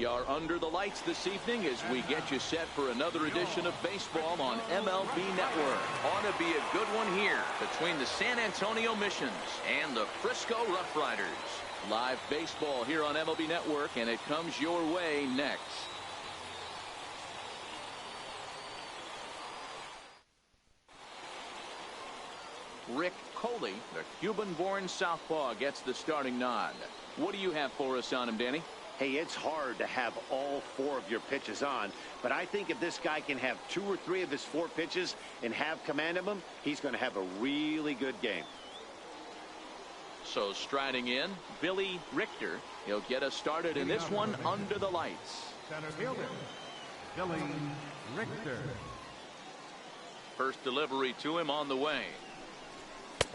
are under the lights this evening as we get you set for another edition of baseball on MLB Network. Ought to be a good one here between the San Antonio Missions and the Frisco Roughriders. Live baseball here on MLB Network, and it comes your way next. Rick Coley, the Cuban-born southpaw, gets the starting nod. What do you have for us on him, Danny? Hey, it's hard to have all 4 of your pitches on, but I think if this guy can have 2 or 3 of his 4 pitches and have command of them, he's going to have a really good game. So striding in, Billy Richter. He'll get us started in this one under the lights. Center fielder, Billy Richter. First delivery to him on the way.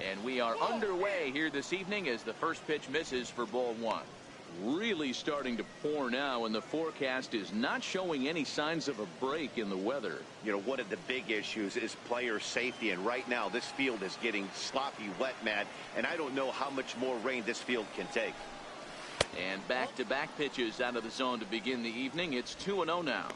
And we are underway here this evening as the first pitch misses for ball 1. Really starting to pour now, and the forecast is not showing any signs of a break in the weather. You know, one of the big issues is player safety, and right now this field is getting sloppy wet, Matt, and I don't know how much more rain this field can take. And back-to-back pitches out of the zone to begin the evening. It's 2-0 now.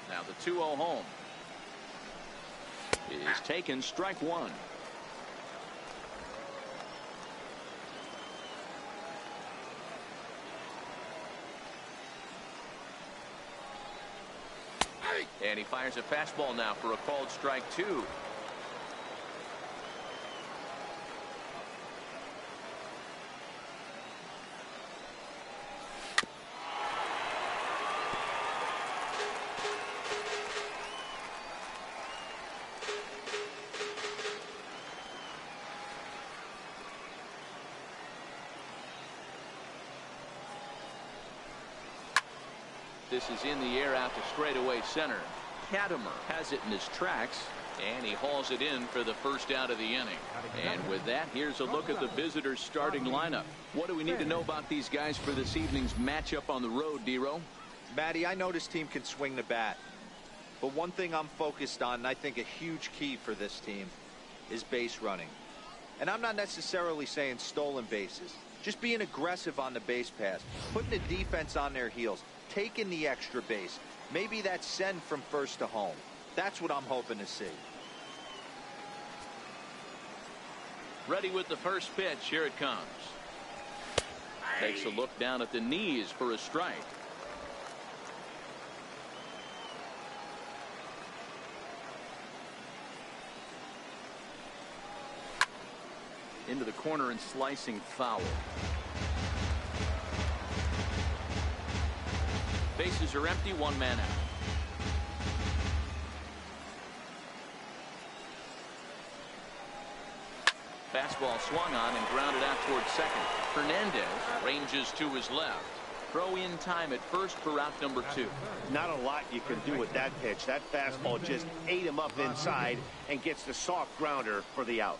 Now the 2-0 home is taken, strike 1. And he fires a fastball now for a called strike 2. This is in the air out to straightaway center. Katimer has it in his tracks, and he hauls it in for the first out of the inning. And with that, here's a look at the visitors' starting lineup. What do we need to know about these guys for this evening's matchup on the road, D-Row? Matty, I know this team can swing the bat. But one thing I'm focused on, and I think a huge key for this team, is base running. And I'm not necessarily saying stolen bases. Just being aggressive on the base pass, putting the defense on their heels, taking the extra base. Maybe that's send from first to home. That's what I'm hoping to see. Ready with the first pitch. Here it comes. Takes a look down at the knees for a strike. Into the corner and slicing foul. Bases are empty, 1 man out. Fastball swung on and grounded out towards second. Hernandez ranges to his left. Throw in time at first for out number 2. Not a lot you can do with that pitch. That fastball just ate him up inside and gets the soft grounder for the out.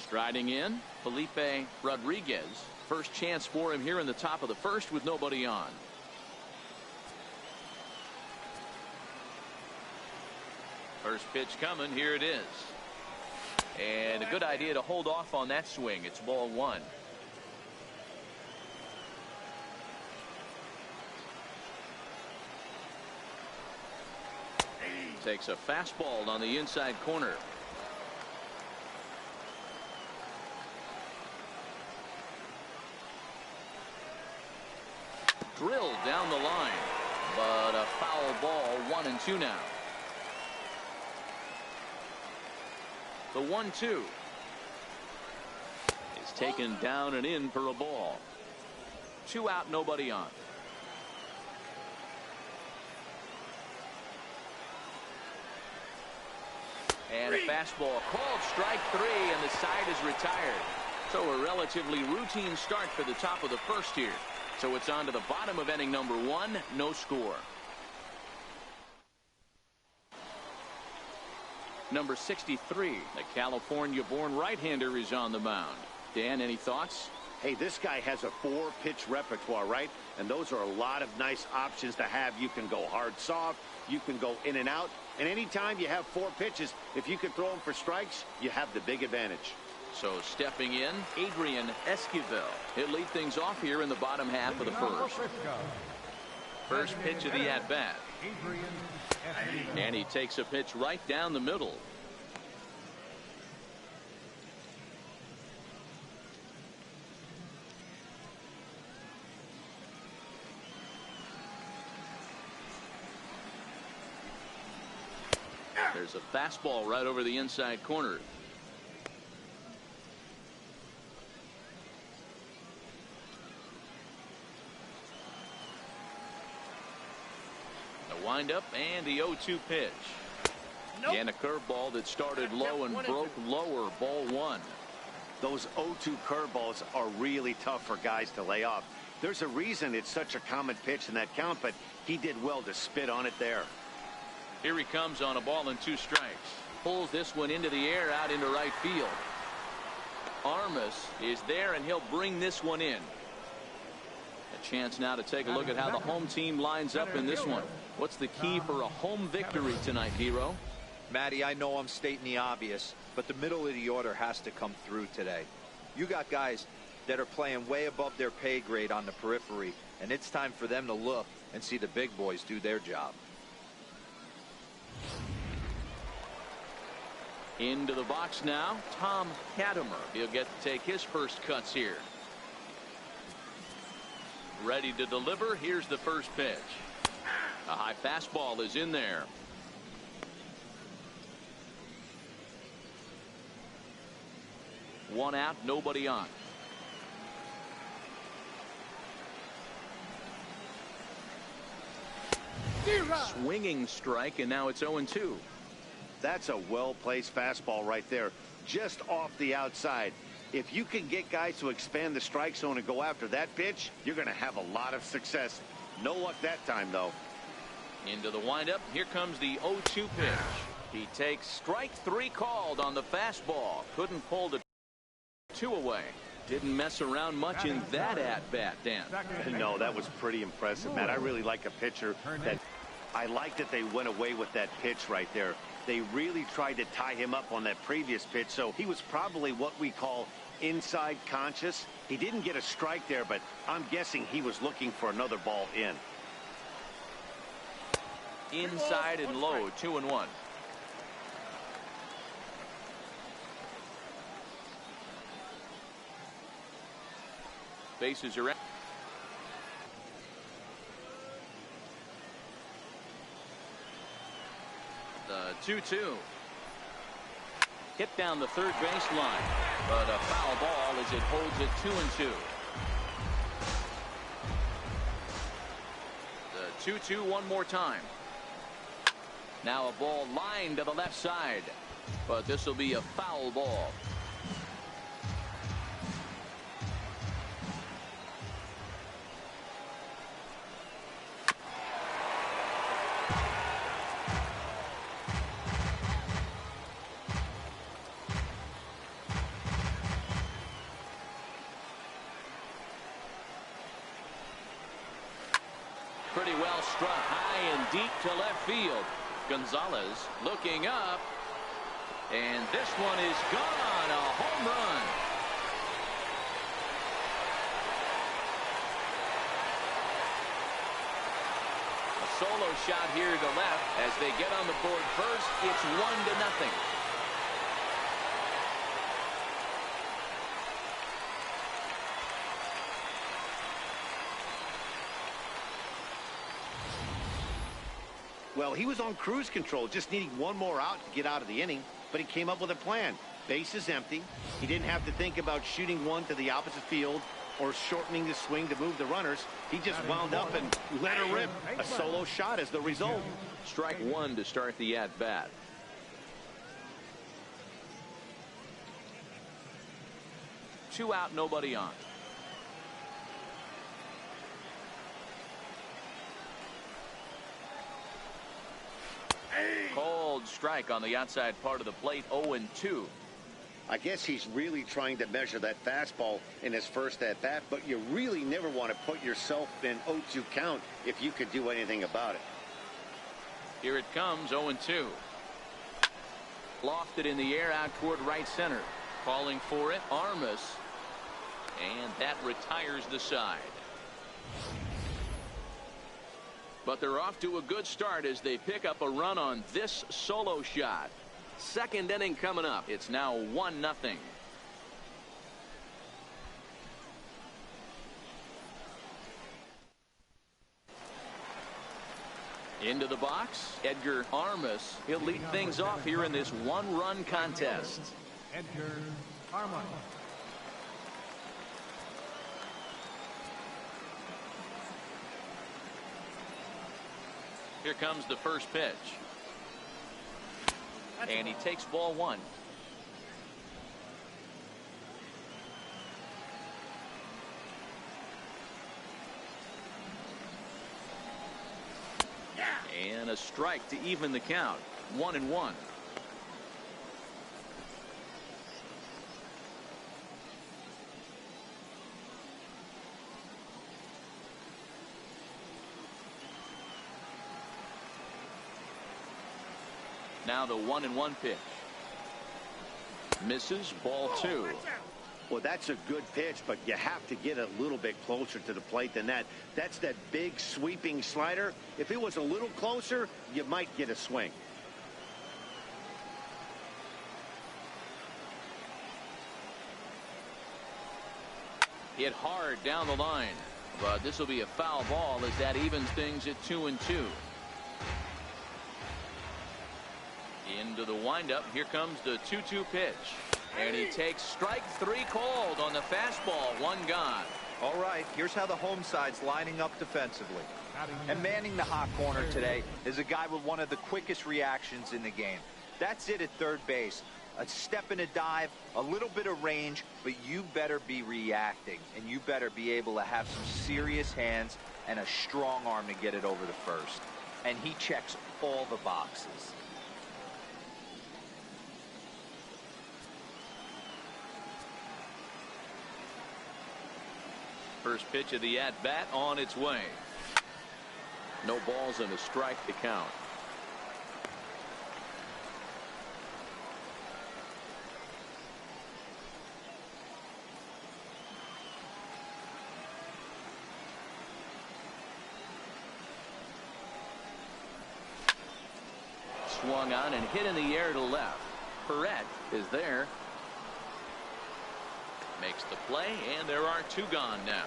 Striding in, Felipe Rodriguez. First chance for him here in the top of the first with nobody on. First pitch coming. Here it is. And a good idea to hold off on that swing. It's ball 1. Takes a fastball on the inside corner. Drilled down the line, but a foul ball. 1-2 now. The 1-2 is taken down and in for a ball. 2 out, nobody on. And a fastball called strike 3, and the side is retired. So a relatively routine start for the top of the first here. So it's on to the bottom of inning number 1. No score. Number 63, the California-born right-hander, is on the mound. Dan, any thoughts? Hey, this guy has a 4-pitch repertoire, right? And those are a lot of nice options to have. You can go hard, soft. You can go in and out. And anytime you have 4 pitches, if you can throw them for strikes, you have the big advantage. So stepping in, Adrian Esquivel. He'll lead things off here in the bottom half of the first. First pitch of the at-bat. And he takes a pitch right down the middle. There's a fastball right over the inside corner. The windup and the 0-2 pitch. Nope. And a curveball that started low and broke lower. Ball 1. Those 0-2 curveballs are really tough for guys to lay off. There's a reason it's such a common pitch in that count, but he did well to spit on it there. Here he comes on a ball and 2 strikes. Pulls this one into the air out into right field. Armas is there, and he'll bring this one in. A chance now to take a look at how the home team lines up in this one. What's the key for a home victory tonight, Hero? Matty, I know I'm stating the obvious, but the middle of the order has to come through today. You got guys that are playing way above their pay grade on the periphery, and it's time for them to look and see the big boys do their job. Into the box now, Tom Katimer. He'll get to take his first cuts here. Ready to deliver. Here's the first pitch. A high fastball is in there. One out, nobody on. Swinging strike, and now it's 0-2. That's a well-placed fastball right there, just off the outside. If you can get guys to expand the strike zone and go after that pitch, you're going to have a lot of success. No luck that time, though. Into the windup. Here comes the 0-2 pitch. He takes strike 3 called on the fastball. Couldn't pull the 2 away. Didn't mess around much in that at-bat, Dan. No, that was pretty impressive, Matt. I really like a pitcher that I like that they went away with that pitch right there. They really tried to tie him up on that previous pitch, so he was probably what we call inside conscious. He didn't get a strike there, but I'm guessing he was looking for another ball in. Inside and low, 2-1. Bases are empty. The 2-2. Hit down the third baseline, but a foul ball as it holds it 2-2. The 2-2 one more time. Now a ball lined to the left side, but this will be a foul ball. Pretty well struck high and deep to left field. Gonzalez looking up, and this one is gone. A home run. A solo shot here to left as they get on the board first. It's 1-0. Well, he was on cruise control, just needing one more out to get out of the inning, but he came up with a plan. Base is empty. He didn't have to think about shooting one to the opposite field or shortening the swing to move the runners. He just wound up and let her rip. A solo shot as the result. Strike 1 to start the at-bat. Two out, nobody on. Called strike on the outside part of the plate. 0-2. I guess he's really trying to measure that fastball in his first at-bat, but you really never want to put yourself in 0-2 count if you could do anything about it. Here it comes, 0-2. Lofted in the air out toward right center. Calling for it, Armas. And that retires the side. But they're off to a good start as they pick up a run on this solo shot. Second inning coming up. It's now 1-0. Into the box, Edgar Armas. He'll lead things off here in this one-run contest. Edgar Armas. Here comes the first pitch. And he takes ball one. And a strike to even the count. 1-1. Now the 1-1 pitch. Misses, ball two. Well, that's a good pitch, but you have to get a little bit closer to the plate than that. That's that big sweeping slider. If it was a little closer, you might get a swing. Hit hard down the line, but this will be a foul ball as that evens things at 2-2. Into the windup. Here comes the 2-2 pitch. And he takes strike three called on the fastball. One gone. All right, here's how the home side's lining up defensively. And manning the hot corner today is a guy with one of the quickest reactions in the game. That's it at third base. A step and a dive, a little bit of range, but you better be reacting. And you better be able to have some serious hands and a strong arm to get it over to first. And he checks all the boxes. First pitch of the at-bat on its way. No balls and a strike to count. Swung on and hit in the air to left. Perret is there. Makes the play, and there are two gone now.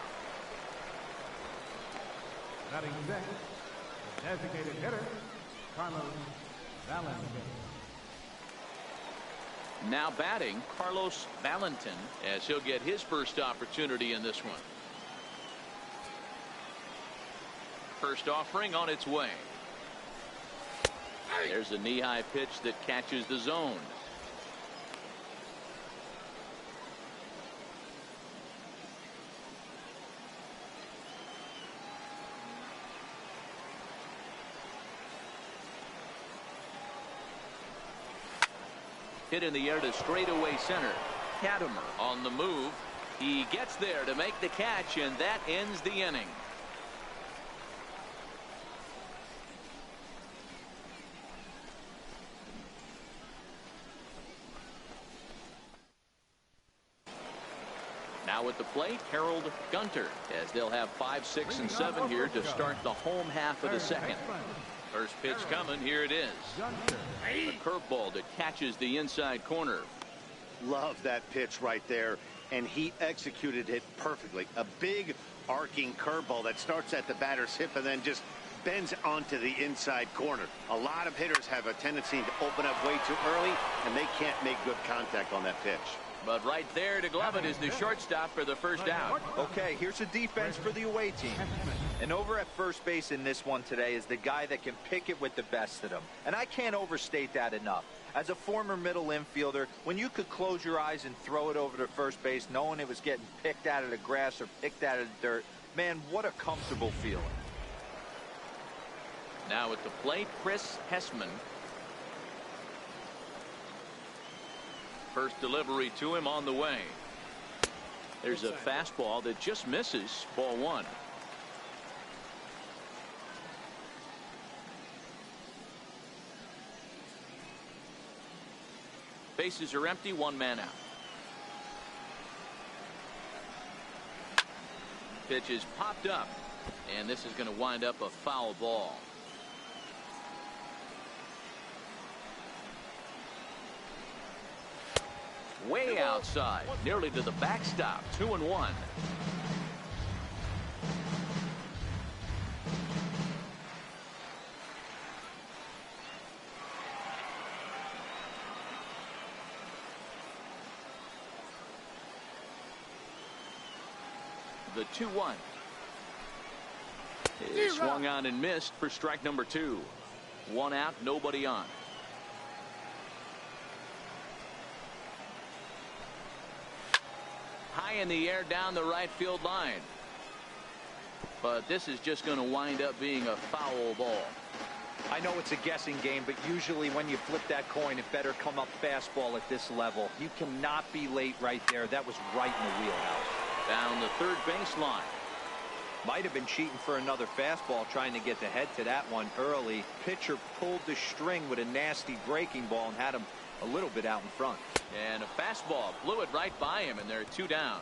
Batting next, the designated hitter, Carlos Valentin. Now batting, Carlos Valentin, as he'll get his first opportunity in this one. First offering on its way. There's a knee-high pitch that catches the zone. Hit in the air to straightaway center. Katimer on the move. He gets there to make the catch, and that ends the inning. Now at the plate, Harold Gunter, as they'll have 5, 6, and 7 here to start the home half of the second. First pitch coming. Here it is. A curveball that catches the inside corner. Love that pitch right there, and he executed it perfectly. A big arcing curveball that starts at the batter's hip and then just bends onto the inside corner. A lot of hitters have a tendency to open up way too early, and they can't make good contact on that pitch. But right there to glove it is the shortstop for the first out. Okay, here's a defense for the away team. And over at first base in this one today is the guy that can pick it with the best of them. And I can't overstate that enough. As a former middle infielder, when you could close your eyes and throw it over to first base knowing it was getting picked out of the grass or picked out of the dirt, man, what a comfortable feeling. Now at the plate, Chris Hessman. First delivery to him on the way. There's a fastball that just misses. Ball one. Bases are empty. One man out. Pitch is popped up, and this is going to wind up a foul ball. Way outside, nearly to the backstop. 2-1. The 2-1 is swung on and missed for strike number 2. One out, nobody on. High in the air down the right field line. But this is just going to wind up being a foul ball. I know it's a guessing game, but usually when you flip that coin, it better come up fastball at this level. You cannot be late right there. That was right in the wheelhouse. Down the third baseline. Might have been cheating for another fastball, trying to get the head to that one early. Pitcher pulled the string with a nasty breaking ball and had him a little bit out in front. And a fastball blew it right by him, and they're 2 down.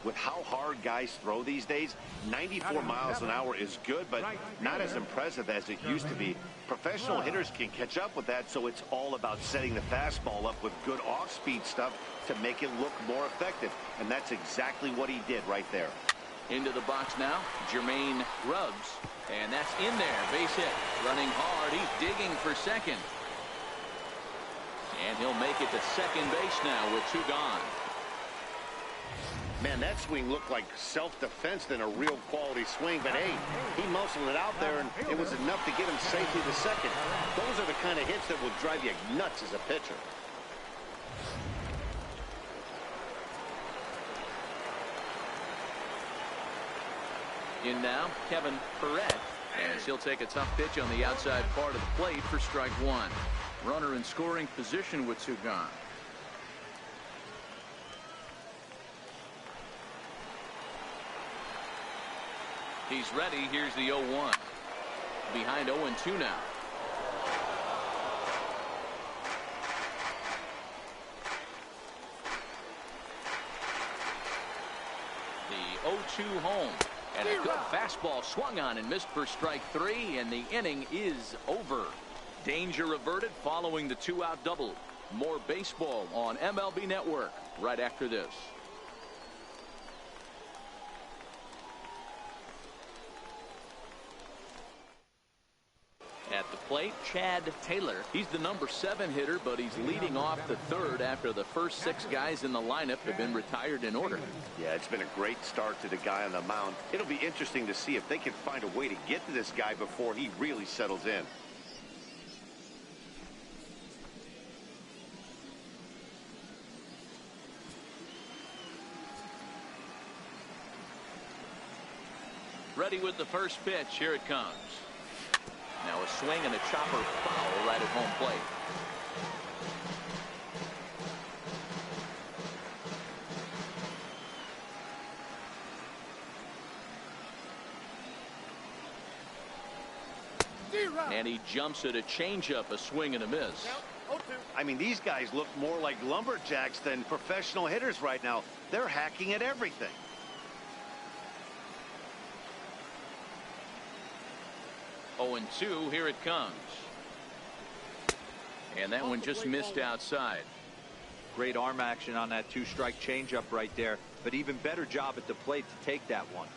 With how hard guys throw these days, 94 miles an hour is good, but not as impressive as it used to be. Professional hitters can catch up with that, so it's all about setting the fastball up with good off-speed stuff to make it look more effective. And that's exactly what he did right there. Into the box now, Jermaine Grubbs. And that's in there. Base hit. Running hard. He's digging for second. And he'll make it to second base now with 2 gone. Man, that swing looked like self-defense than a real quality swing. But, hey, he muscled it out there, and it was enough to get him safely to second. Those are the kind of hits that will drive you nuts as a pitcher. In now, Kevin Perret, as he'll take a tough pitch on the outside part of the plate for strike 1. Runner in scoring position with 2 gone. He's ready. Here's the 0-1. Behind 0-2 now. The 0-2 home. And a good fastball swung on and missed for strike 3, and the inning is over. Danger averted following the 2-out double. More baseball on MLB Network right after this. At the plate, Chad Taylor. He's the number 7 hitter, but he's leading off the 3rd after the first 6 guys in the lineup have been retired in order. Yeah, it's been a great start to the guy on the mound. It'll be interesting to see if they can find a way to get to this guy before he really settles in. Ready with the first pitch. Here it comes. Now a swing and a chopper foul right at home plate. And he jumps at a changeup, a swing and a miss. I mean, these guys look more like lumberjacks than professional hitters right now. They're hacking at everything. Oh, and 2, here it comes. And that one just missed outside. Great arm action on that 2-strike changeup right there, but even better job at the plate to take that one.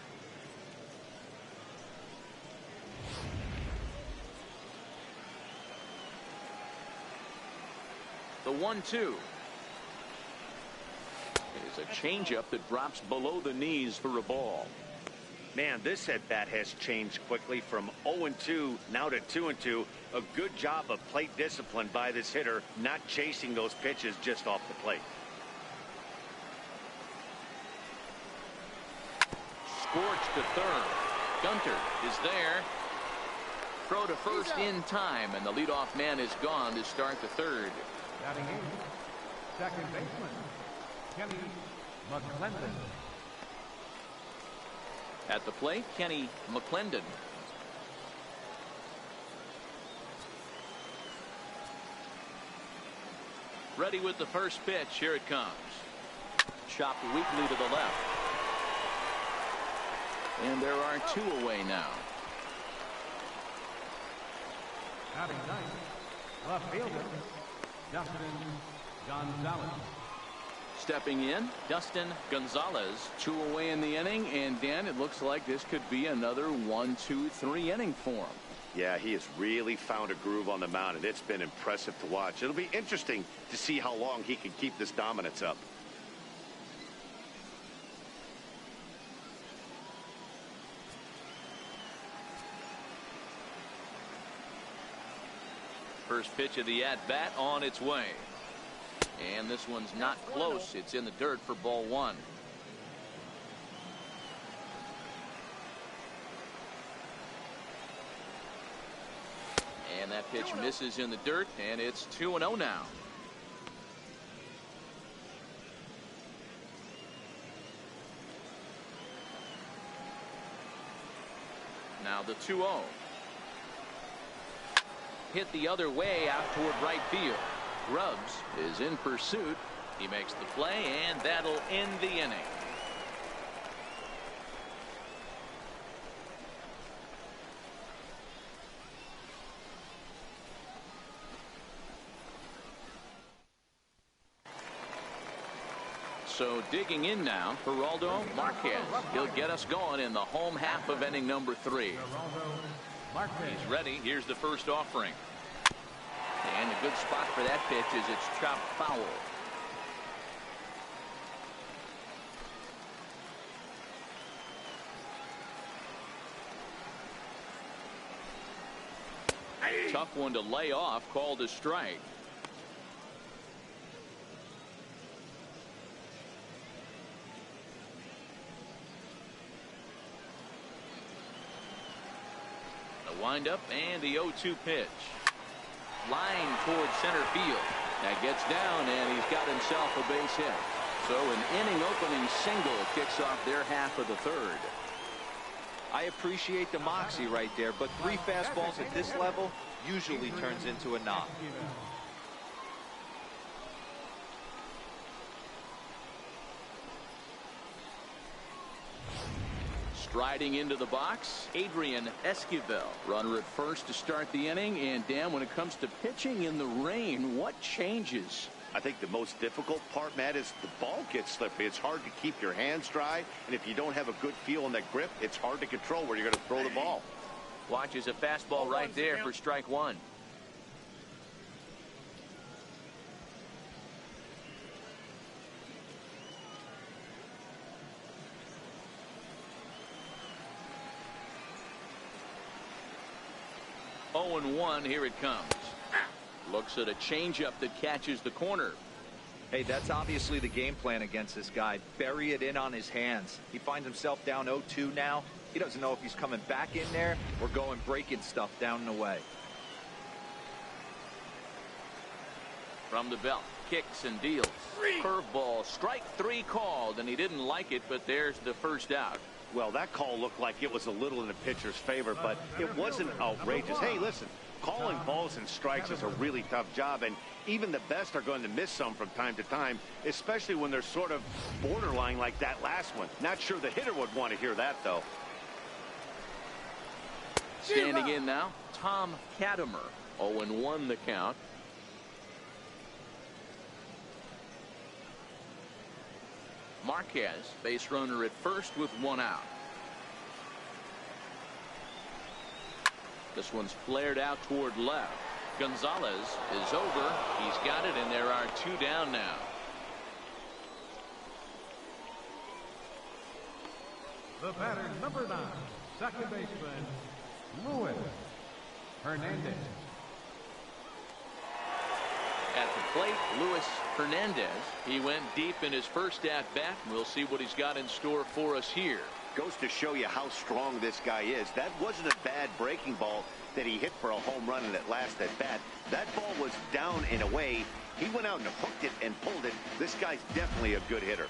The 1-2 is a changeup that drops below the knees for a ball. Man, this at-bat has changed quickly from 0-2 now to 2-2. A good job of plate discipline by this hitter, not chasing those pitches just off the plate. Scorched to third. Gunter is there. Throw to first in time, and the leadoff man is gone to start the 3rd. Batting in, second baseman, Kenny McClendon. At the plate, Kenny McClendon. Ready with the first pitch. Here it comes. Chopped weakly to the left. And there are two away now. Batting ninth, left fielder, Dustin Gonzalez. Stepping in, Dustin Gonzalez. Two away in the inning, and Dan, it looks like this could be another 1-2-3 inning for him. Yeah, he has really found a groove on the mound, and it's been impressive to watch. It'll be interesting to see how long he can keep this dominance up. First pitch of the at-bat on its way. And this one's not close. It's in the dirt for ball one. And that pitch misses in the dirt, and it's 2-0 now. Now the 2-0. Hit the other way out toward right field. Grubbs is in pursuit. He makes the play, and that'll end the inning. So digging in now, Geraldo Marquez. He'll get us going in the home half of inning number 3. He's ready. Here's the first offering. And a good spot for that pitch is it's chopped foul. Tough one to lay off, called a strike. The windup and the 0-2 pitch. Line towards center field. That gets down, and he's got himself a base hit. So an inning opening single kicks off their half of the third. I appreciate the moxie right there, but 3 fastballs at this level usually turns into a knock. Striding into the box, Adrian Esquivel. Runner at first to start the inning. And Dan, when it comes to pitching in the rain, what changes? I think the most difficult part, Matt, is the ball gets slippery. It's hard to keep your hands dry, and if you don't have a good feel on that grip, it's hard to control where you're going to throw the ball. Watches a fastball right there for strike one. Oh, and 1, here it comes. Looks at a changeup that catches the corner. Hey, that's obviously the game plan against this guy. Bury it in on his hands. He finds himself down 0-2 now. He doesn't know if he's coming back in there or going breaking stuff down and away. From the belt, kicks and deals. Curveball, strike 3 called, and he didn't like it, but there's the first out. Well, that call looked like it was a little in the pitcher's favor, but it wasn't outrageous. Hey, listen, calling balls and strikes is a really tough job, and even the best are going to miss some from time to time, especially when they're sort of borderline like that last one. Not sure the hitter would want to hear that, though. Standing in now, Tom Katimer. 0-1 the count. Marquez, base runner at first with 1 out. This one's flared out toward left. Gonzalez is over. He's got it, and there are 2 down now. The batter, number 9, second baseman, Luis Hernandez. At the plate, Luis Hernandez. He went deep in his first at-bat. We'll see what he's got in store for us here. Goes to show you how strong this guy is. That wasn't a bad breaking ball that he hit for a home run in that last at-bat. That ball was down and away. He went out and hooked it and pulled it. This guy's definitely a good hitter.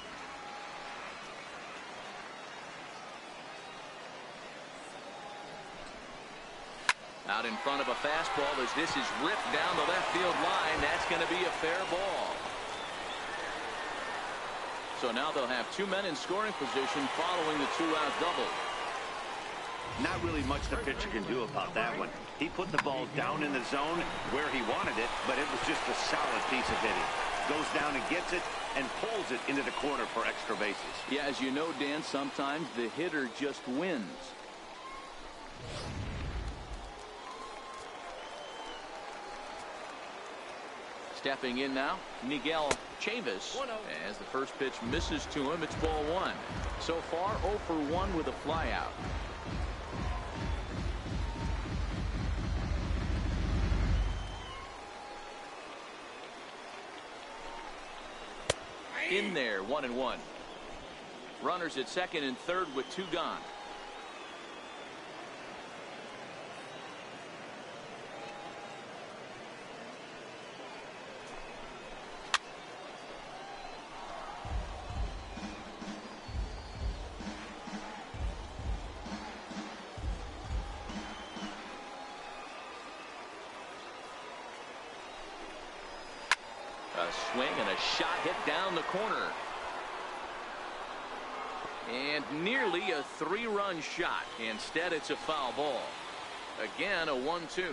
Out in front of a fastball as this is ripped down the left field line. That's going to be a fair ball. So now they'll have two men in scoring position following the two-out double. Not really much the pitcher can do about that one. He put the ball down in the zone where he wanted it, but it was just a solid piece of hitting. Goes down and gets it and pulls it into the corner for extra bases. Yeah, as you know, Dan, sometimes the hitter just wins. Stepping in now, Miguel Chavis. As the first pitch misses to him, it's ball one. So far, 0 for 1 with a flyout. In there, 1-1. Runners at second and third with two gone. A swing and a shot hit down the corner. And nearly a three-run shot. Instead, it's a foul ball. Again, a 1-2.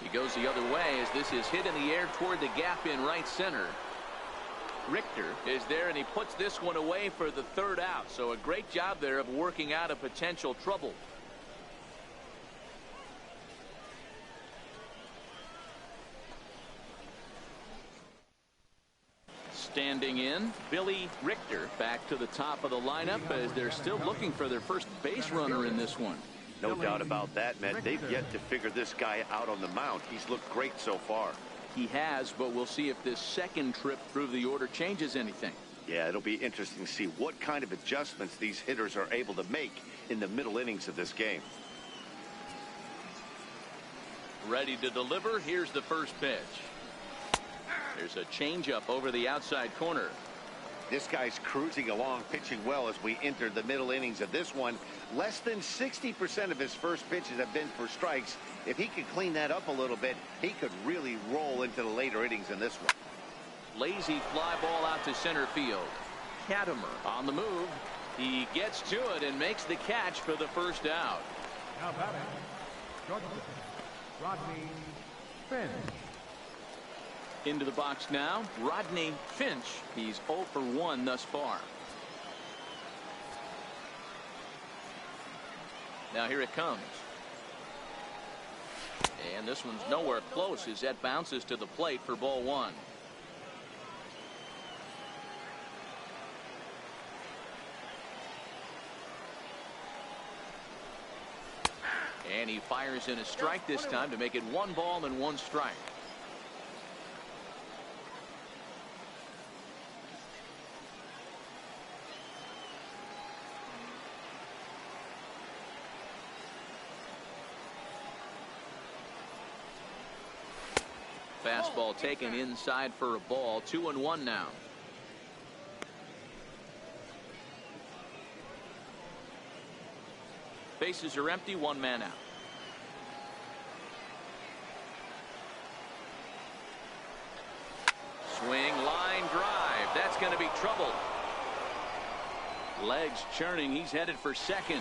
He goes the other way as this is hit in the air toward the gap in right center. Richter is there, and he puts this one away for the third out. So a great job there of working out a potential trouble. Standing in, Billy Richter back to the top of the lineup as they're still looking for their first base runner in this one. No doubt about that, Matt. They've yet to figure this guy out on the mound. He's looked great so far. He has, but we'll see if this second trip through the order changes anything. Yeah, it'll be interesting to see what kind of adjustments these hitters are able to make in the middle innings of this game. Ready to deliver. Here's the first pitch. There's a changeup over the outside corner. This guy's cruising along, pitching well as we enter the middle innings of this one. Less than 60% of his first pitches have been for strikes. If he could clean that up a little bit, he could really roll into the later innings in this one. Lazy fly ball out to center field. Katimer on the move. He gets to it and makes the catch for the first out. Now batting, Georgia, Rodney Finch. Into the box now, Rodney Finch. He's 0 for 1 thus far. Now here it comes. And this one's nowhere close as that bounces to the plate for ball one. And he fires in a strike this time to make it 1 ball and 1 strike. Fastball taken inside for a ball. 2-1 now. Bases are empty. 1 man out. Swing, line drive. That's going to be trouble. Legs churning. He's headed for second.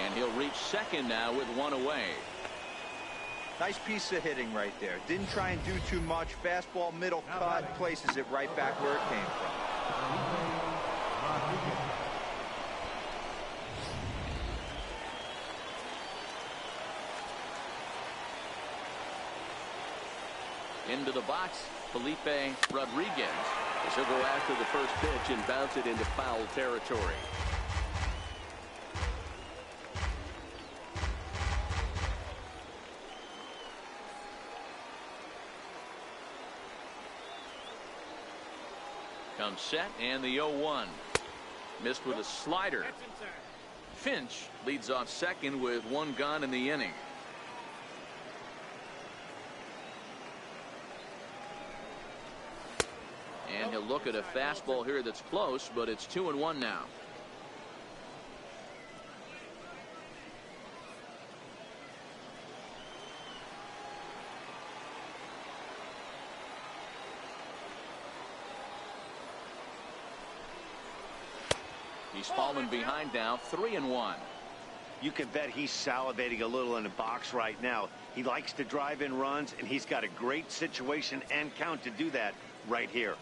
And he'll reach second now with 1 away. Nice piece of hitting right there. Didn't try and do too much. Fastball, middle cut, places it right back where it came from. Into the box, Felipe Rodriguez. As he'll go after the first pitch and bounce it into foul territory. Comes set and the 0-1. Missed with a slider. Finch leads off second with one gone in the inning. And he'll look at a fastball here that's close, but it's 2-1 now. He's fallen behind now, 3-1. You can bet he's salivating a little in the box right now. He likes to drive in runs, and he's got a great situation and count to do that right here.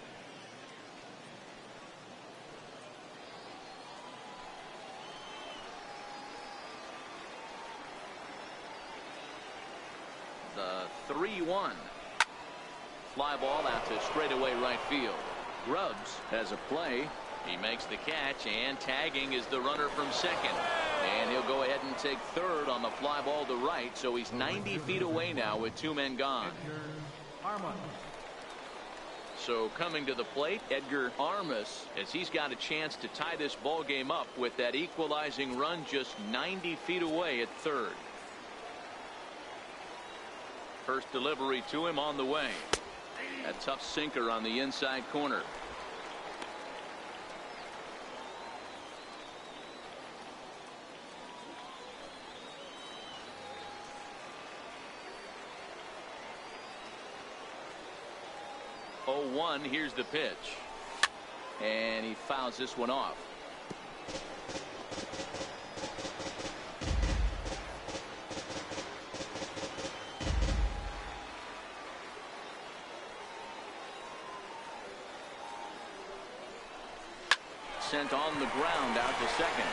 The 3-1. Fly ball out to straightaway right field. Grubbs has a play. He makes the catch, and tagging is the runner from second. And he'll go ahead and take third on the fly ball to right, so he's 90 feet away now with two men gone. So coming to the plate, Edgar Armas, as he's got a chance to tie this ball game up with that equalizing run just 90 feet away at third. First delivery to him on the way. A tough sinker on the inside corner. Here's the pitch, and he fouls this one off. Sent on the ground out to second.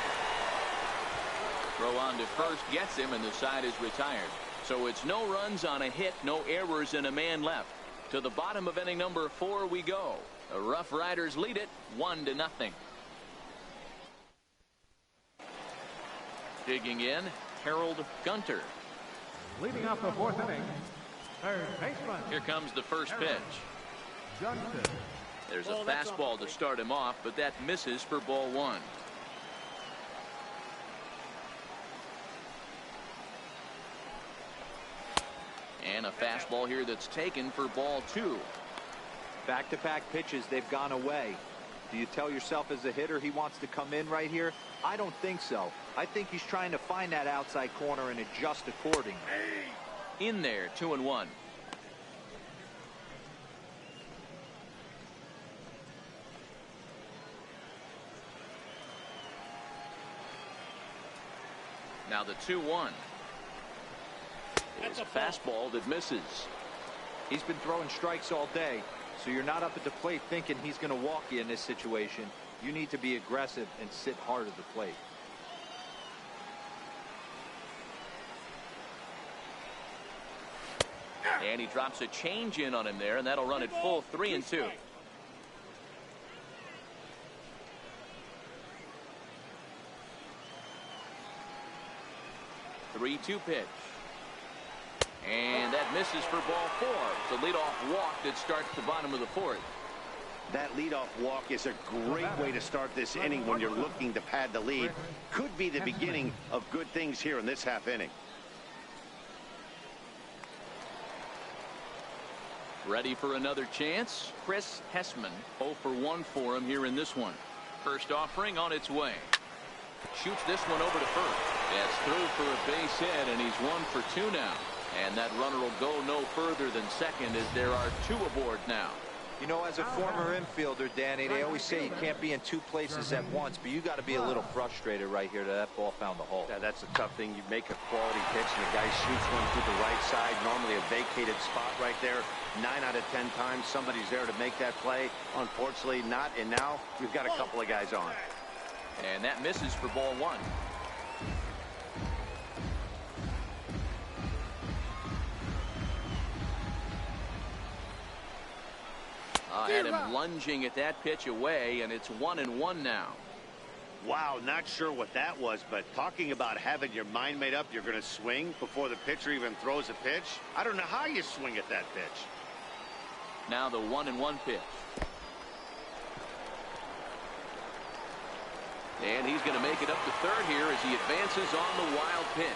Throw on to first gets him, and the side is retired. So it's no runs on a hit, no errors, and a man left. To the bottom of inning number 4 we go. The Roughriders lead it 1-0. Digging in, Harold Gunter. Leading off the 4th inning, third baseman. Here comes the first pitch. Gunter. There's a fastball to start him off, but that misses for ball 1. And a fastball here that's taken for ball 2. Back-to-back pitches, they've gone away. Do you tell yourself as a hitter he wants to come in right here? I don't think so. I think he's trying to find that outside corner and adjust accordingly. In there, 2-1. Now the 2-1. It's a fastball that misses. He's been throwing strikes all day, so you're not up at the plate thinking he's going to walk you in this situation. You need to be aggressive and sit hard at the plate. And he drops a change in on him there, and that'll run it full 3-2. 3-2 pitch. And that misses for ball 4. It's a leadoff walk that starts the bottom of the 4th. That leadoff walk is a great way to start this inning when you're looking to pad the lead. Could be the beginning of good things here in this half inning. Ready for another chance? Chris Hessman, 0 for 1 for him here in this one. First offering on its way. Shoots this one over to first. That's through for a base hit, and he's 1 for 2 now. And that runner will go no further than second as there are 2 aboard now. You know, as a former infielder, Danny, they always say you can't be in 2 places at once, but you got to be a little frustrated right here that ball found the hole. Yeah, that's a tough thing. You make a quality pitch and the guy shoots one to the right side, normally a vacated spot right there. 9 out of 10 times somebody's there to make that play. Unfortunately not, and now we've got a couple of guys on. And that misses for ball 1. Had him lunging at that pitch away, and it's 1-1 now. Wow, not sure what that was, but talking about having your mind made up you're going to swing before the pitcher even throws a pitch. I don't know how you swing at that pitch. Now the 1-1 pitch. And he's going to make it up to third here as he advances on the wild pitch.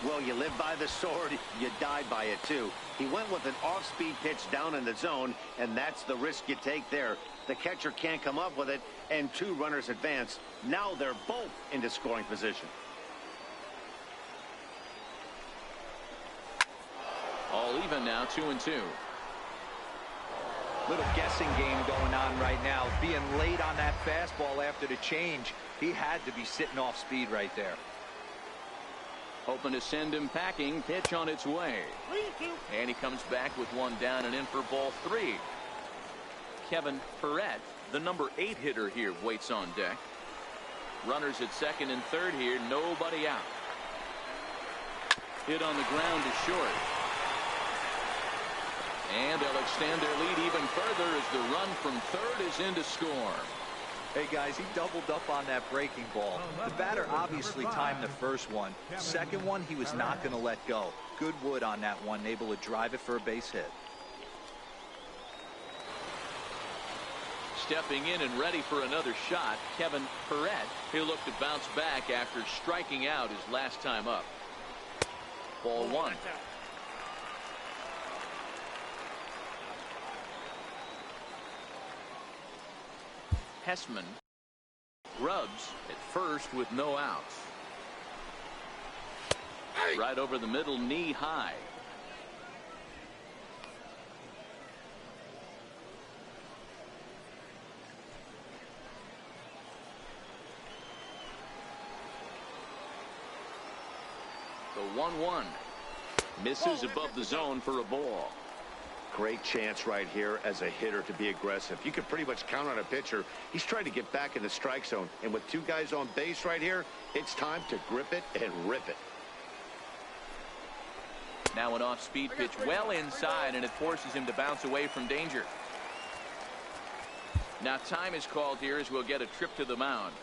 Well, you live by the sword, you die by it, too. He went with an off-speed pitch down in the zone, and that's the risk you take there. The catcher can't come up with it, and 2 runners advance. Now they're both into scoring position. All even now, 2-2. Little guessing game going on right now. Being late on that fastball after the change, he had to be sitting off speed right there. Hoping to send him packing. Pitch on its way. And he comes back with one down and in for ball 3. Kevin Perrette, the number 8 hitter here, waits on deck. Runners at second and third here. Nobody out. Hit on the ground to short. And they'll extend their lead even further as the run from third is in to score. Hey, guys, he doubled up on that breaking ball. The batter obviously timed the first one. Second one, he was not going to let go. Good wood on that one, able to drive it for a base hit. Stepping in and ready for another shot, Kevin Perrette. He'll look to bounce back after striking out his last time up. Ball 1. Hessman rubs at first with no outs. Right over the middle, knee high. The 1-1 misses above the zone for a ball. Great chance right here as a hitter to be aggressive. You can pretty much count on a pitcher. He's trying to get back in the strike zone. And with 2 guys on base right here, it's time to grip it and rip it. Now an off-speed pitch well inside, and it forces him to bounce away from danger. Now time is called here as we'll get a trip to the mound.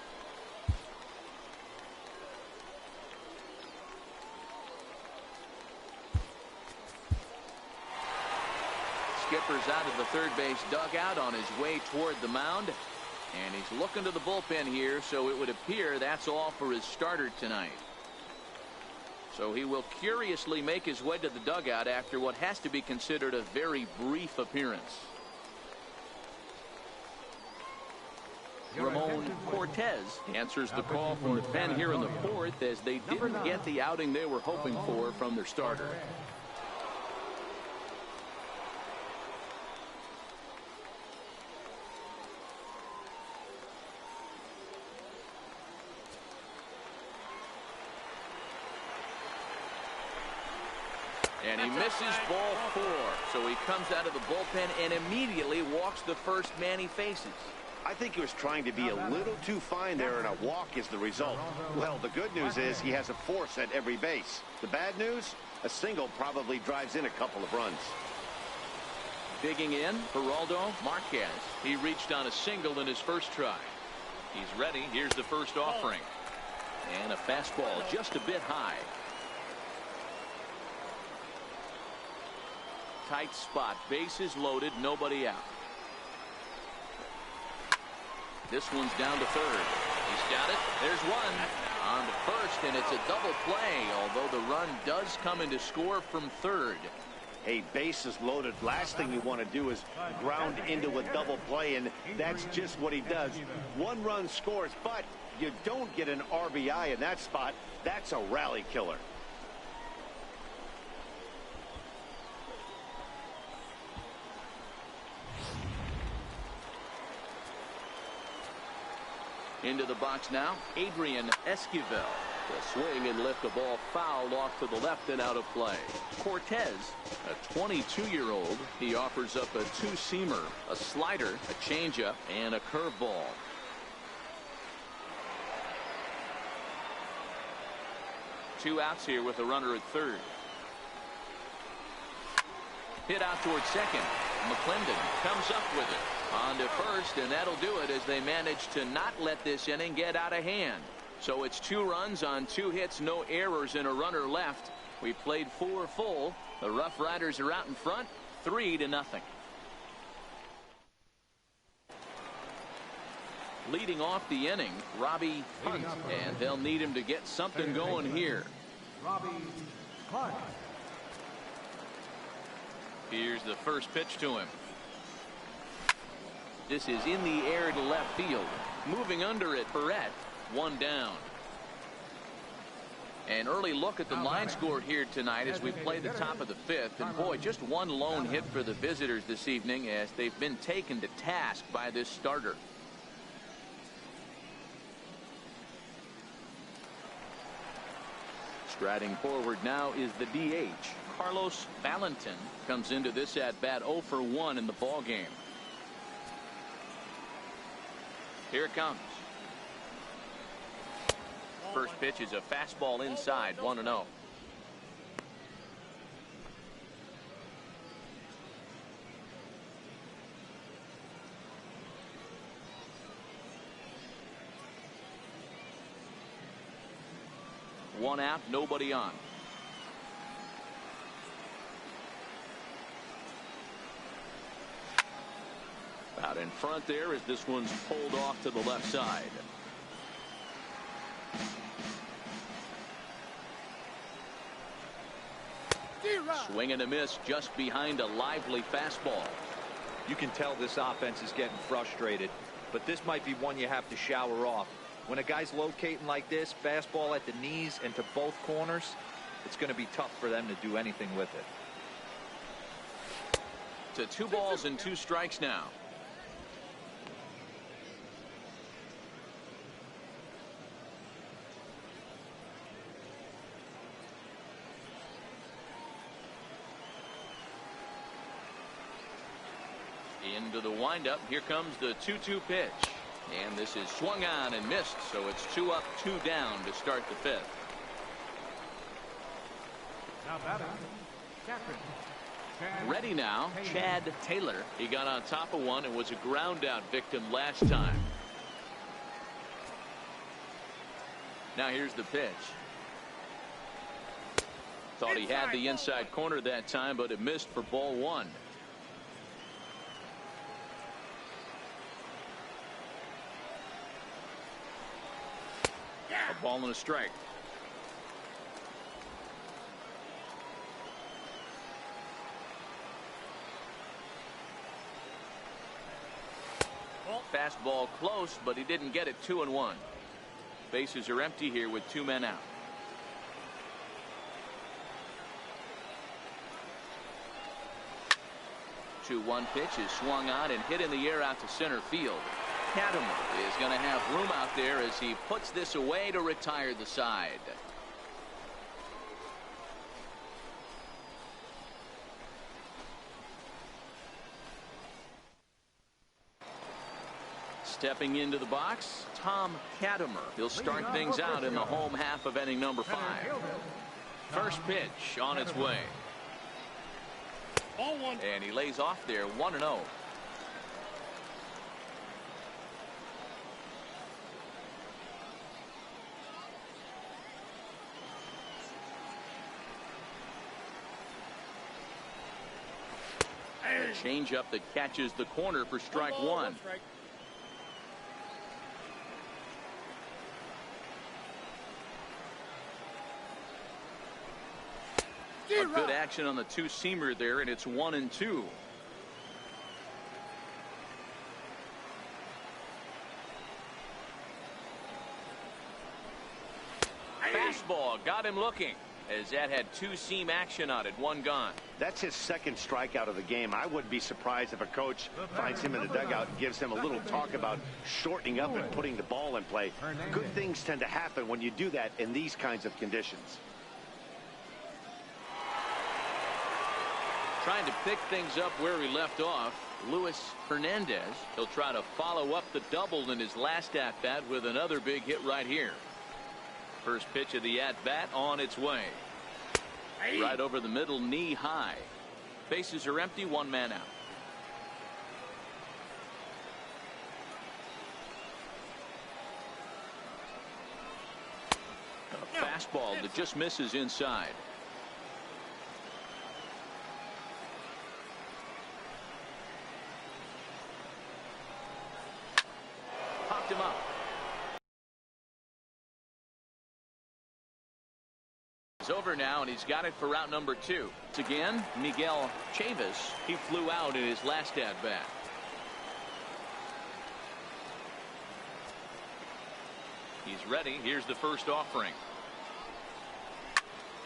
Skipper's out of the third base dugout on his way toward the mound, and he's looking to the bullpen here, so it would appear that's all for his starter tonight. So he will curiously make his way to the dugout after what has to be considered a very brief appearance. Ramon Cortez answers the call from the pen here in the 4th as they didn't get the outing they were hoping for from their starter. And he misses ball 4. So he comes out of the bullpen and immediately walks the first man he faces. I think he was trying to be a little too fine there, and a walk is the result. Well, the good news is he has a force at every base. The bad news, a single probably drives in a couple of runs. Digging in, Geraldo Marquez. He reached on a single in his first try. He's ready. Here's the first offering. And a fastball just a bit high. Tight spot, bases loaded, nobody out. This one's down to third. He's got it. There's one on to first, and it's a double play, although the run does come in to score from third. Hey, bases loaded. Last thing you want to do is ground into a double play, and that's just what he does. 1 run scores, but you don't get an RBI in that spot. That's a rally killer. Into the box now, Adrian Esquivel. The swing and lift the ball foul off to the left and out of play. Cortez, a 22-year-old, he offers up a 2-seamer, a slider, a changeup, and a curveball. Two outs here with a runner at third. Hit out towards second. McClendon comes up with it. On to first, and that'll do it as they manage to not let this inning get out of hand. So it's 2 runs on 2 hits, no errors, and a runner left. We played 4 full. The Roughriders are out in front, 3-0. Leading off the inning, Robbie Hunt, and they'll need him to get something going here. Robbie Hunt. Here's the first pitch to him. This is in the air to left field. Moving under it, Perret, one down. An early look at the line score here tonight as we play the top of the fifth. And boy, just one lone hit for the visitors this evening as they've been taken to task by this starter. Striding forward now is the DH. Carlos Valentin comes into this at bat 0 for 1 in the ball game. Here it comes. First pitch is a fastball inside, 1-0. One out, nobody on. Out in front there as this one's pulled off to the left side. Swing and a miss just behind a lively fastball. You can tell this offense is getting frustrated, but this might be one you have to shower off. When a guy's locating like this, fastball at the knees and to both corners, it's going to be tough for them to do anything with it. To 2 balls and 2 strikes now. Into the windup. Here comes the 2-2 pitch. And this is swung on and missed, so it's 2 up, 2 down to start the fifth. Now batting, captain. Ready now, Chad Taylor. He got on top of one and was a ground out victim last time. Now here's the pitch. Thought he had the inside corner that time, but it missed for ball 1. A ball and a strike. Fastball close, but he didn't get it. 2-1. Bases are empty here with 2 men out. The 2-1 pitch is swung on and hit in the air out to center field. Katimer is going to have room out there as he puts this away to retire the side. Stepping into the box, Tom Katimer. He'll start things out in the home half of inning number 5. First pitch on its way. And he lays off there, 1-0. Changeup that catches the corner for strike 1. A good action on the 2-seamer there, and it's 1-2. Fastball got him looking, as that had 2-seam action on it. 1 gone. That's his second strikeout of the game. I wouldn't be surprised if a coach finds him in the dugout and gives him a little talk about shortening up and putting the ball in play. Good things tend to happen when you do that in these kinds of conditions. Trying to pick things up where he left off, Luis Hernandez. He'll try to follow up the double in his last at-bat with another big hit right here. First pitch of the at-bat on its way. Right over the middle, knee high. Bases are empty, 1 man out. A fastball that just misses inside. Popped him It's over now, and he's got it for route number 2. It's again Miguel Chavis. He flew out in his last at-bat. He's ready. Here's the first offering.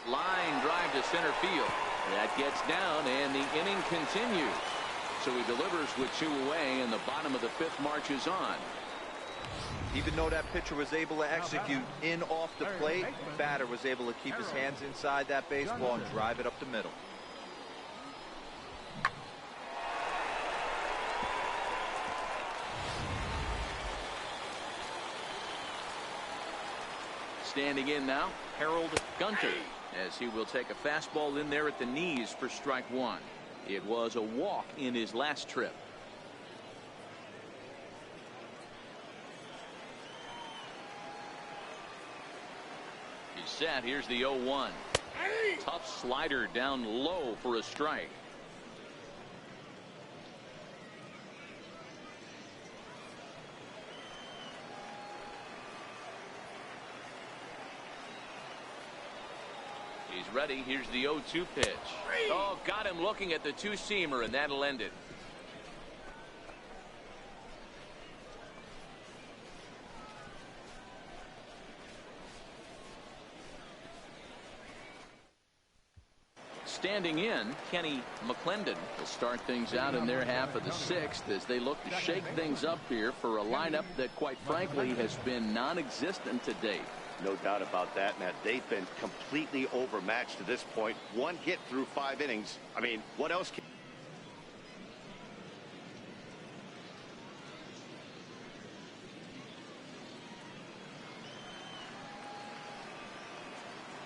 Line drive to center field. That gets down, and the inning continues. So he delivers with 2 away, and the bottom of the 5th marches on. Even though that pitcher was able to execute in off the plate, batter was able to keep his hands inside that baseball and drive it up the middle. Standing in now, Harold Gunter, as he will take a fastball in there at the knees for strike 1. It was a walk in his last trip. He's set. Here's the 0-1. Tough slider down low for a strike. He's ready. Here's the 0-2 pitch. Oh, got him looking at the 2-seamer, and that'll end it. Standing in, Kenny McClendon will start things out in their half of the 6th as they look to shake things up here for a lineup that, quite frankly, has been non-existent to date. No doubt about that, Matt. They've been completely overmatched to this point. 1 hit through 5 innings. I mean, what else can...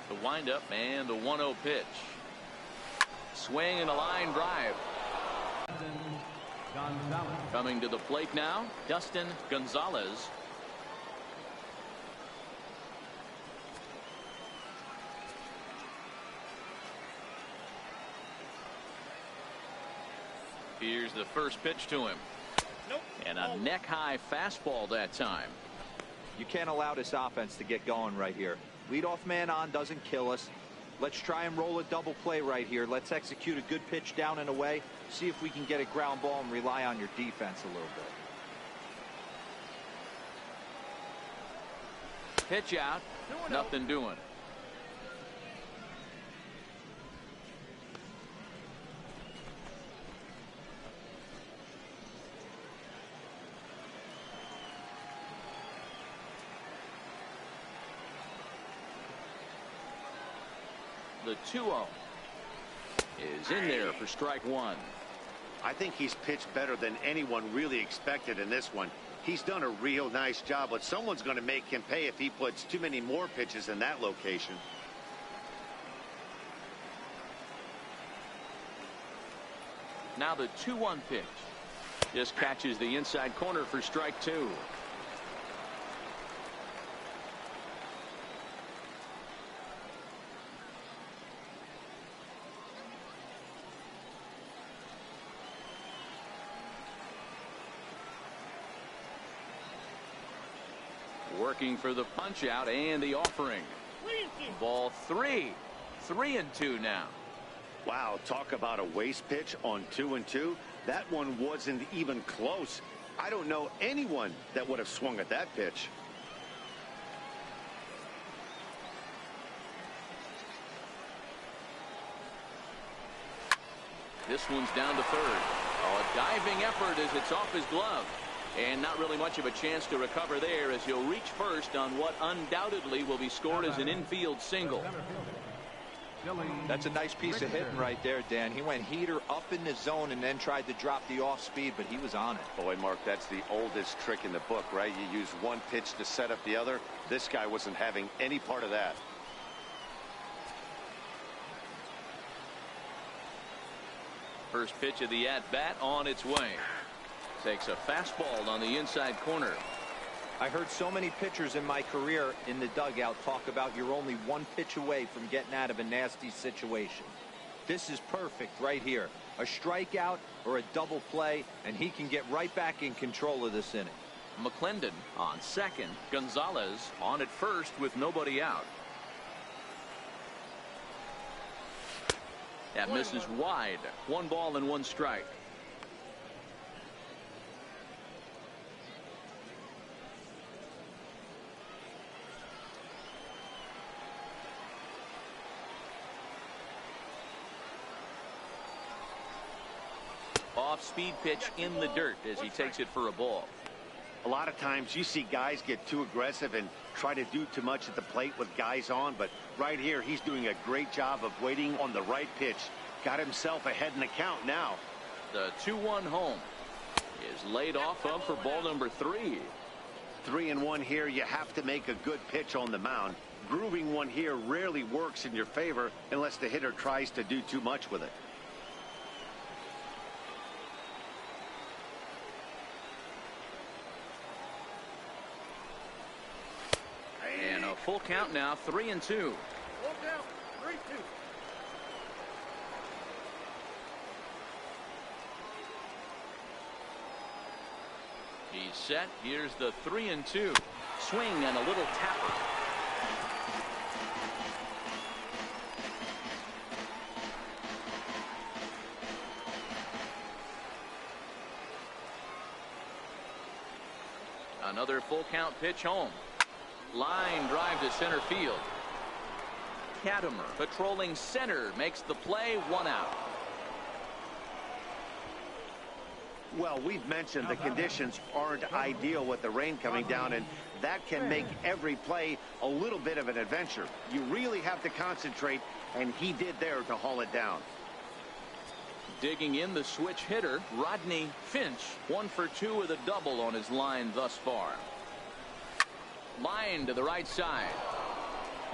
The windup and the 1-0 pitch. Swing and a line drive. Coming to the plate now, Dustin Gonzalez. Here's the first pitch to him. And a neck-high fastball that time. You can't allow this offense to get going right here. Leadoff man on doesn't kill us. Let's try and roll a double play right here. Let's execute a good pitch down and away. See if we can get a ground ball and rely on your defense a little bit. Pitch out. Nothing doing. The 2-0 is in there for strike 1. I think he's pitched better than anyone really expected in this one. He's done a real nice job, but someone's going to make him pay if he puts too many more pitches in that location. Now the 2-1 pitch. Just catches the inside corner for strike 2. Working for the punch out and the offering. Ball 3. 3-2 now. Wow, talk about a waste pitch on 2-2. That one wasn't even close. I don't know anyone that would have swung at that pitch. This one's down to third. Oh, a diving effort as it's off his glove. And not really much of a chance to recover there as he'll reach first on what undoubtedly will be scored as an infield single. That's a nice piece of hitting right there, Dan. He went heater up in the zone and then tried to drop the off speed, but he was on it. Boy, Mark, that's the oldest trick in the book, right? You use one pitch to set up the other. This guy wasn't having any part of that. First pitch of the at-bat on its way. Takes a fastball on the inside corner. I heard so many pitchers in my career in the dugout talk about you're only 1 pitch away from getting out of a nasty situation. This is perfect right here. A strikeout or a double play, and he can get right back in control of this inning. McClendon on second. Gonzalez on at first with nobody out. That misses wide. 1 ball and 1 strike. Off-speed pitch in the dirt as he takes it for a ball. A lot of times you see guys get too aggressive and try to do too much at the plate with guys on, but right here he's doing a great job of waiting on the right pitch. Got himself ahead in the count now. The 2-1 home is laid off of for ball number 3. 3-1 here. You have to make a good pitch on the mound. Grooving one here rarely works in your favor unless the hitter tries to do too much with it. And a full count now, 3-2. Full count, 3-2. He's set. Here's the 3-2. Swing and a little tapper. Another full count pitch home. Line drive to center field. Katimer patrolling center makes the play. 1 out. Well, we've mentioned the conditions aren't ideal with the rain coming down, and that can make every play a little bit of an adventure. You really have to concentrate, and he did there to haul it down. Digging in the switch hitter, Rodney Finch. 1 for 2 with a double on his line thus far. Line to the right side.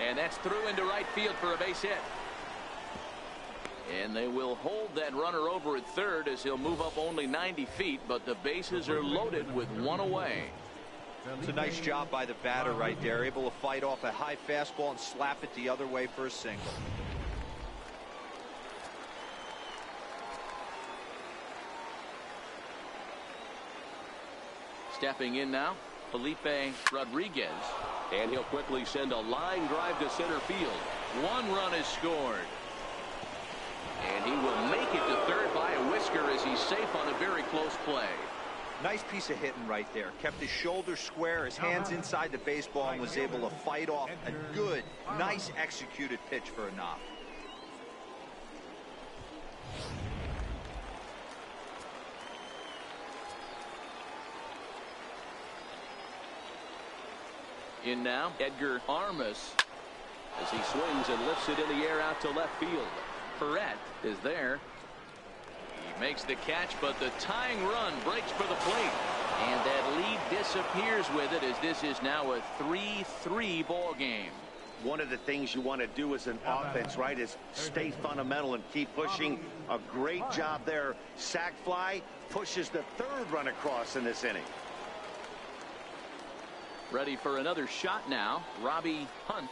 And that's through into right field for a base hit. And they will hold that runner over at third as he'll move up only 90 feet, but the bases are loaded with 1 away. It's a nice job by the batter right there, able to fight off a high fastball and slap it the other way for a single. Stepping in now, Felipe Rodriguez. And he'll quickly send a line drive to center field. 1 run is scored. And he will make it to third by a whisker as he's safe on a very close play. Nice piece of hitting right there. Kept his shoulders square, his hands inside the baseball, and was able to fight off a good, nice executed pitch for a knock. In now, Edgar Armas as he swings and lifts it in the air out to left field. Perret is there. He makes the catch, but the tying run breaks for the plate. And that lead disappears with it as this is now a 3-3 ball game. One of the things you want to do as an offense, right, is stay fundamental and keep pushing. A great job there. Sac fly pushes the 3rd run across in this inning. Ready for another shot now, Robbie Hunt.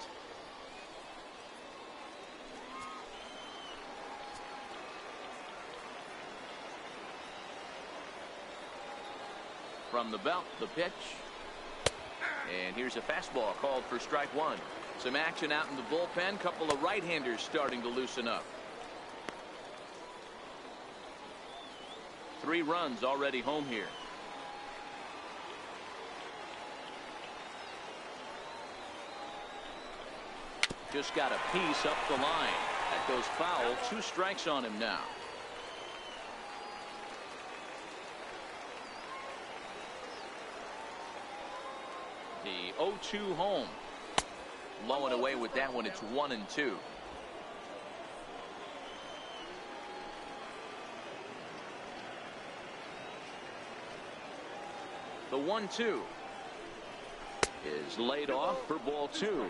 From the belt, the pitch. And here's a fastball called for strike 1. Some action out in the bullpen. Couple of right-handers starting to loosen up. 3 runs already home here. Just got a piece up the line. That goes foul. 2 strikes on him now. The 0-2 home. Low and away with that one. It's 1-2. The 1-2 is laid off for ball 2.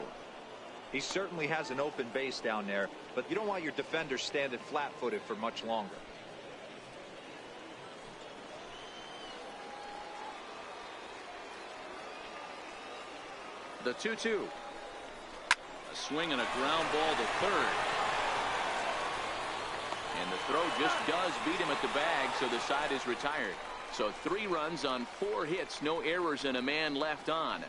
He certainly has an open base down there, but you don't want your defender standing flat-footed for much longer. The 2-2. A swing and a ground ball to third. And the throw just does beat him at the bag, so the side is retired. So 3 runs on 4 hits, no errors, and a man left on.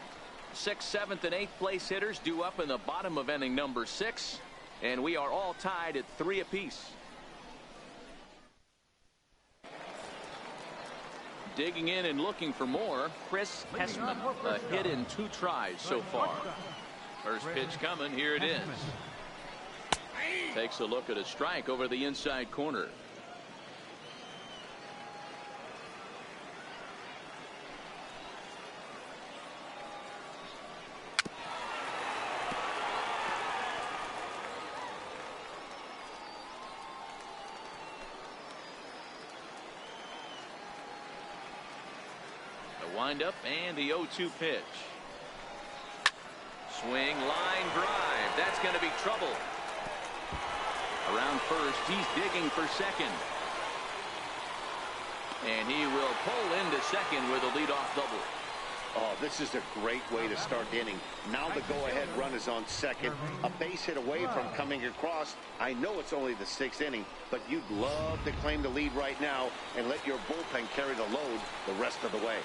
6th, 7th, and 8th place hitters due up in the bottom of inning number 6. And we are all tied at 3 apiece. Digging in and looking for more, Chris Hessman. A hit in 2 tries so far. First pitch coming. Here it is. Takes a look at a strike over the inside corner. Windup and the 0-2 pitch. Swing, line drive. That's going to be trouble. Around first, he's digging for second. And he will pull into second with a leadoff double. Oh, this is a great way to start the inning. Now the go-ahead run is on second. A base hit away from coming across. I know it's only the 6th inning, but you'd love to claim the lead right now and let your bullpen carry the load the rest of the way.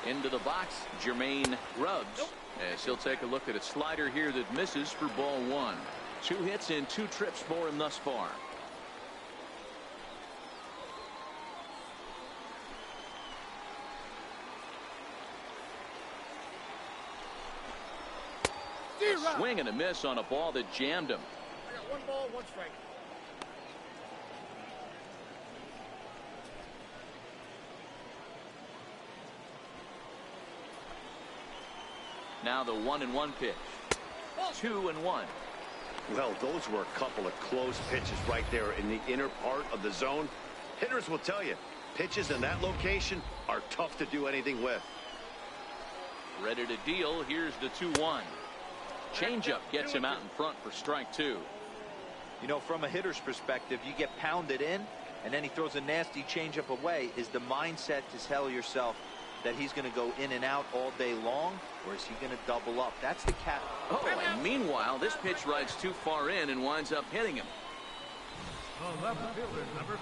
Into the box, Jermaine Grubbs, as he'll take a look at a slider here that misses for ball 1. 2 hits and 2 trips for him thus far. A swing and a miss on a ball that jammed him. I got 1 ball, 1 strike. Now the 1-1 pitch. 2-1. Well, those were a couple of close pitches right there in the inner part of the zone. Hitters will tell you, pitches in that location are tough to do anything with. Ready to deal. Here's the 2-1. Changeup gets him out in front for strike 2. You know, from a hitter's perspective, you get pounded in, and then he throws a nasty changeup away. Is the mindset to tell yourself that he's going to go in and out all day long, or is he going to double up? That's the cat. Oh, and meanwhile, this pitch rides too far in and winds up hitting him.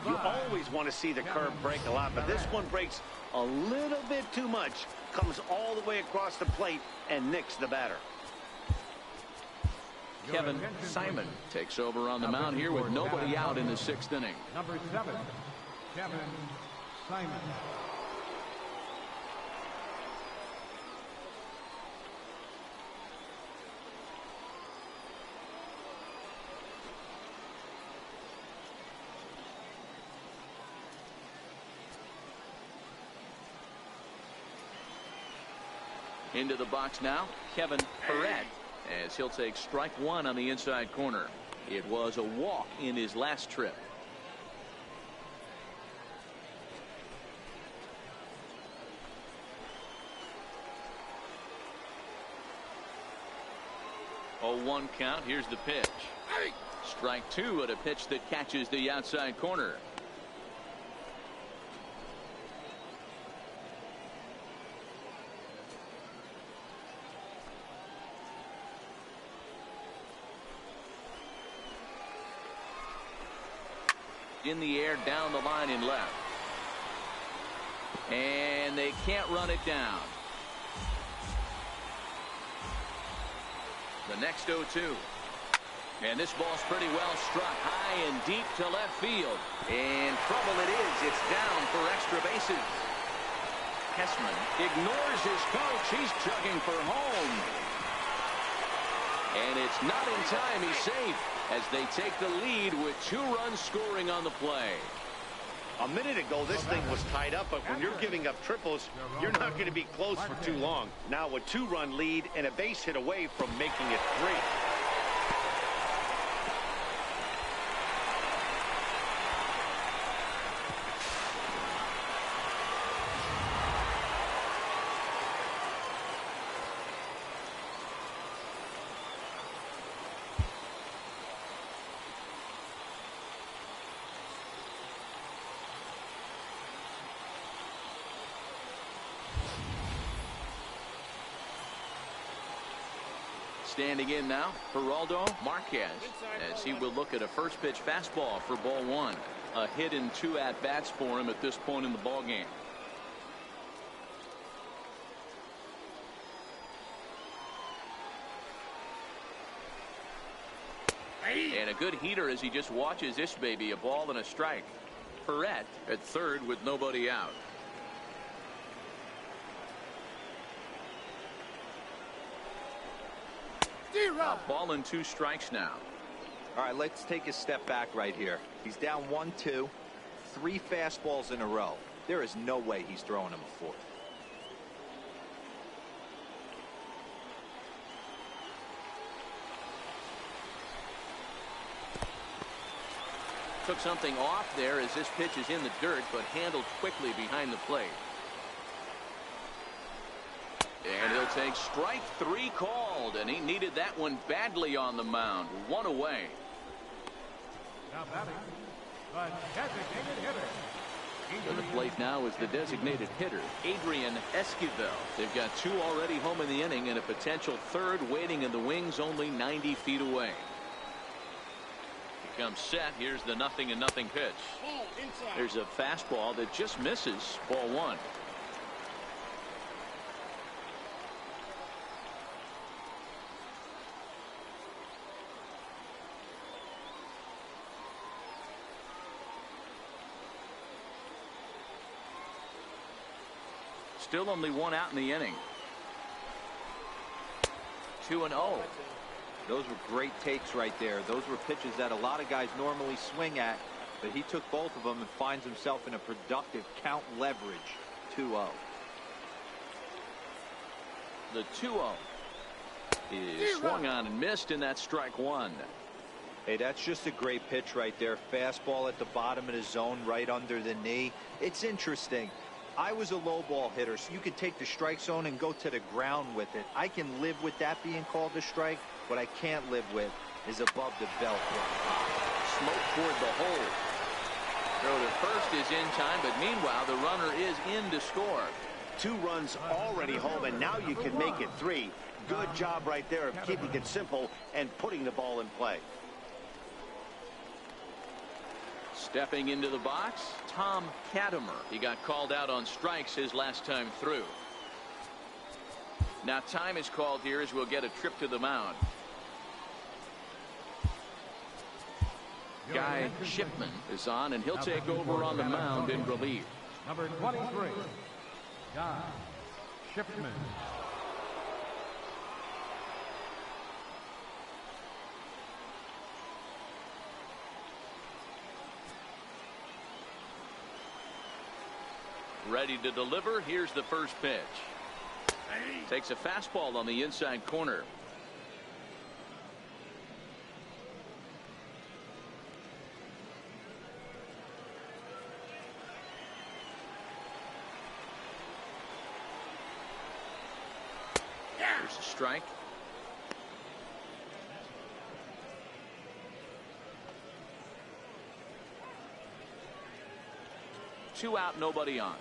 You always want to see the curve break a lot, but this one breaks a little bit too much. Comes all the way across the plate and nicks the batter. Kevin Simon takes over on the mound here with nobody out in the 6th inning. Number 7, Kevin Simon. Into the box now, Kevin Perret, as he'll take strike 1 on the inside corner. It was a walk in his last trip. Oh, 1 count. Here's the pitch. Strike 2 at a pitch that catches the outside corner. In the air, down the line and left. And they can't run it down. The next 0-2. And this ball's pretty well struck high and deep to left field. And trouble it is. It's down for extra bases. Hessman ignores his coach. He's chugging for home. And it's not in time. He's safe as they take the lead with 2 runs scoring on the play. A minute ago, this thing was tied up, but when you're giving up triples, you're not going to be close for too long. Now a 2-run lead and a base hit away from making it 3. Standing in now, Geraldo Marquez, as he will look at a first pitch fastball for ball 1. A hit in 2 at-bats for him at this point in the ball game. And a good heater as he just watches this baby, a ball and a strike. Perret at third with nobody out. Ball and 2 strikes now. All right, let's take a step back right here. He's down 1-2, 3 fastballs in a row. There is no way he's throwing him a 4th. Took something off there as this pitch is in the dirt, but handled quickly behind the plate. And he'll take strike 3 called, and he needed that one badly on the mound. 1 away. Now batting, the designated hitter. To the plate now is the designated hitter, Adrian Esquivel. They've got 2 already home in the inning and a potential 3rd waiting in the wings only 90 feet away. He comes set. Here's the 0-0 pitch. There's a fastball that just misses. Ball 1. Still only 1 out in the inning. 2-0. Those were great takes right there. Those were pitches that a lot of guys normally swing at, but he took both of them and finds himself in a productive count leverage. 2-0. The 2-0 is swung on and missed, and that's strike 1. Hey, that's just a great pitch right there. Fastball at the bottom of the zone, right under the knee. It's interesting. I was a low ball hitter, so you could take the strike zone and go to the ground with it. I can live with that being called a strike. What I can't live with is above the belt. Smoke toward the hole. Throw to first is in time, but meanwhile the runner is in to score. 2 runs already home, and now you can make it 3. Good job right there of keeping it simple and putting the ball in play. Stepping into the box, Tom Katimer. He got called out on strikes his last time through. Now time is called here as we'll get a trip to the mound. Guy Shipman is on, and he'll take over on the mound in relief. Number 23, Guy Shipman. Ready to deliver. Here's the first pitch. Takes a fastball on the inside corner. There's a strike. Two out, nobody on.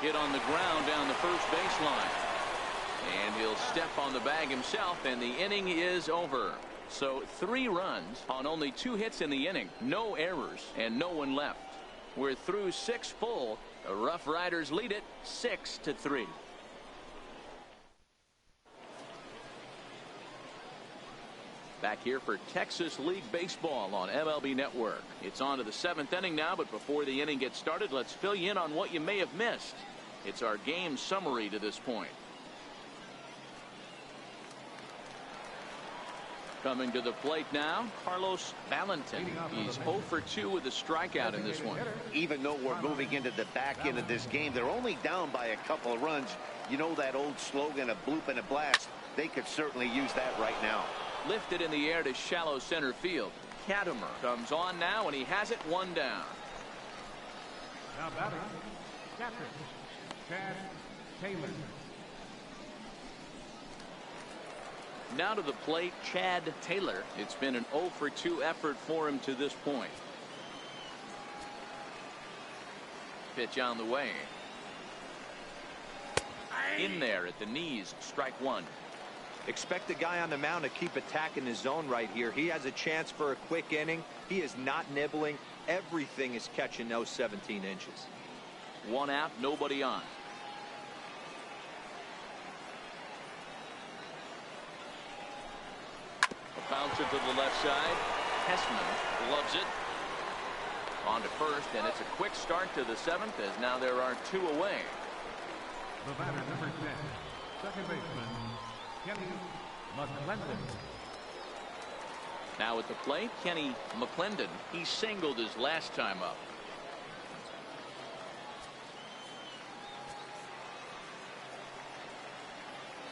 Hit on the ground down the first baseline. And he'll step on the bag himself, and the inning is over. So 3 runs on only 2 hits in the inning. No errors and no one left. We're through 6 full. The Roughriders lead it 6-3. Back here for Texas League Baseball on MLB Network. It's on to the 7th inning now, but before the inning gets started, let's fill you in on what you may have missed. It's our game summary to this point. Coming to the plate now, Carlos Valentin. He's 0 for 2 with a strikeout in this one. Even though we're moving into the back end of this game, they're only down by a couple of runs. You know that old slogan, a bloop and a blast? They could certainly use that right now. Lifted in the air to shallow center field. Katimer comes on now, and he has it 1 down. Now batting, catcher, Chad Taylor. Now to the plate, Chad Taylor. It's been an 0 for 2 effort for him to this point. Pitch on the way. In there at the knees, strike 1. Expect the guy on the mound to keep attacking his zone right here. He has a chance for a quick inning. He is not nibbling. Everything is catching those 17 inches. 1 out, nobody on. A bouncer to the left side. Hessman loves it. On to first, and it's a quick start to the 7th as now there are 2 away. The batter, number 10, second baseman, Kenny McClendon. Now at the plate, Kenny McClendon. He singled his last time up.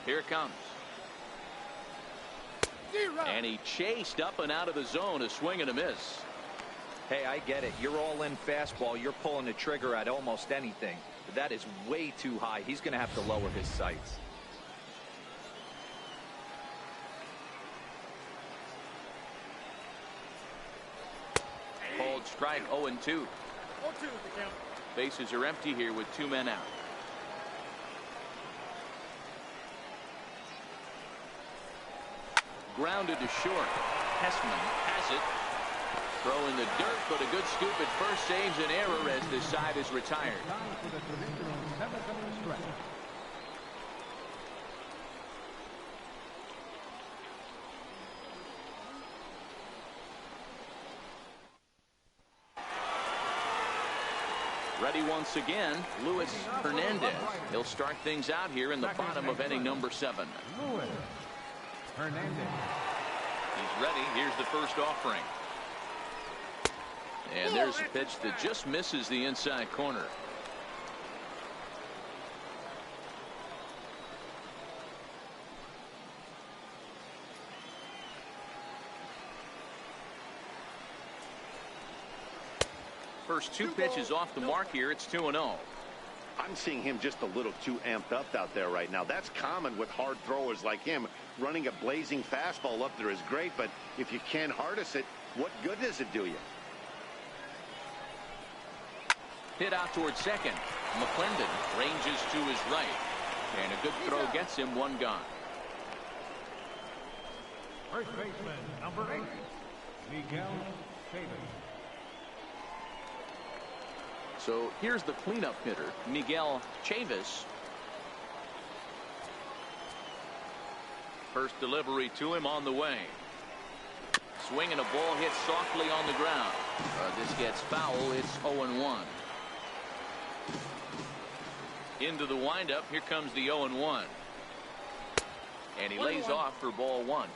Here it comes. And he chased up and out of the zone, a swing and a miss. Hey, I get it. You're all in fastball. You're pulling the trigger at almost anything. But that is way too high. He's going to have to lower his sights. Called strike 0-2. 0-2 the count. Bases are empty here with 2 men out. Grounded to short. Hessman has it. Throw in the dirt, but a good scoop at first saves an error as this side is retired. Time for the traditional 7th stretch. Ready once again, Luis Hernandez. He'll start things out here in the bottom of inning number 7. Luis Hernandez. He's ready. Here's the first offering. And there's a pitch that just misses the inside corner. First 2 pitches off the mark here. It's 2-0. I'm seeing him just a little too amped up out there right now. That's common with hard throwers like him. Running a blazing fastball up there is great, but if you can't harness it, what good does it do you? Hit out towards second. McClendon ranges to his right. And a good throw gets him 1 gone. First baseman, number 8, Miguel Davis. So here's the cleanup hitter, Miguel Chavis. First delivery to him on the way. Swinging a ball hit softly on the ground. This gets foul. It's 0-1. Into the windup. Here comes the 0-1. And he lays off for ball 1.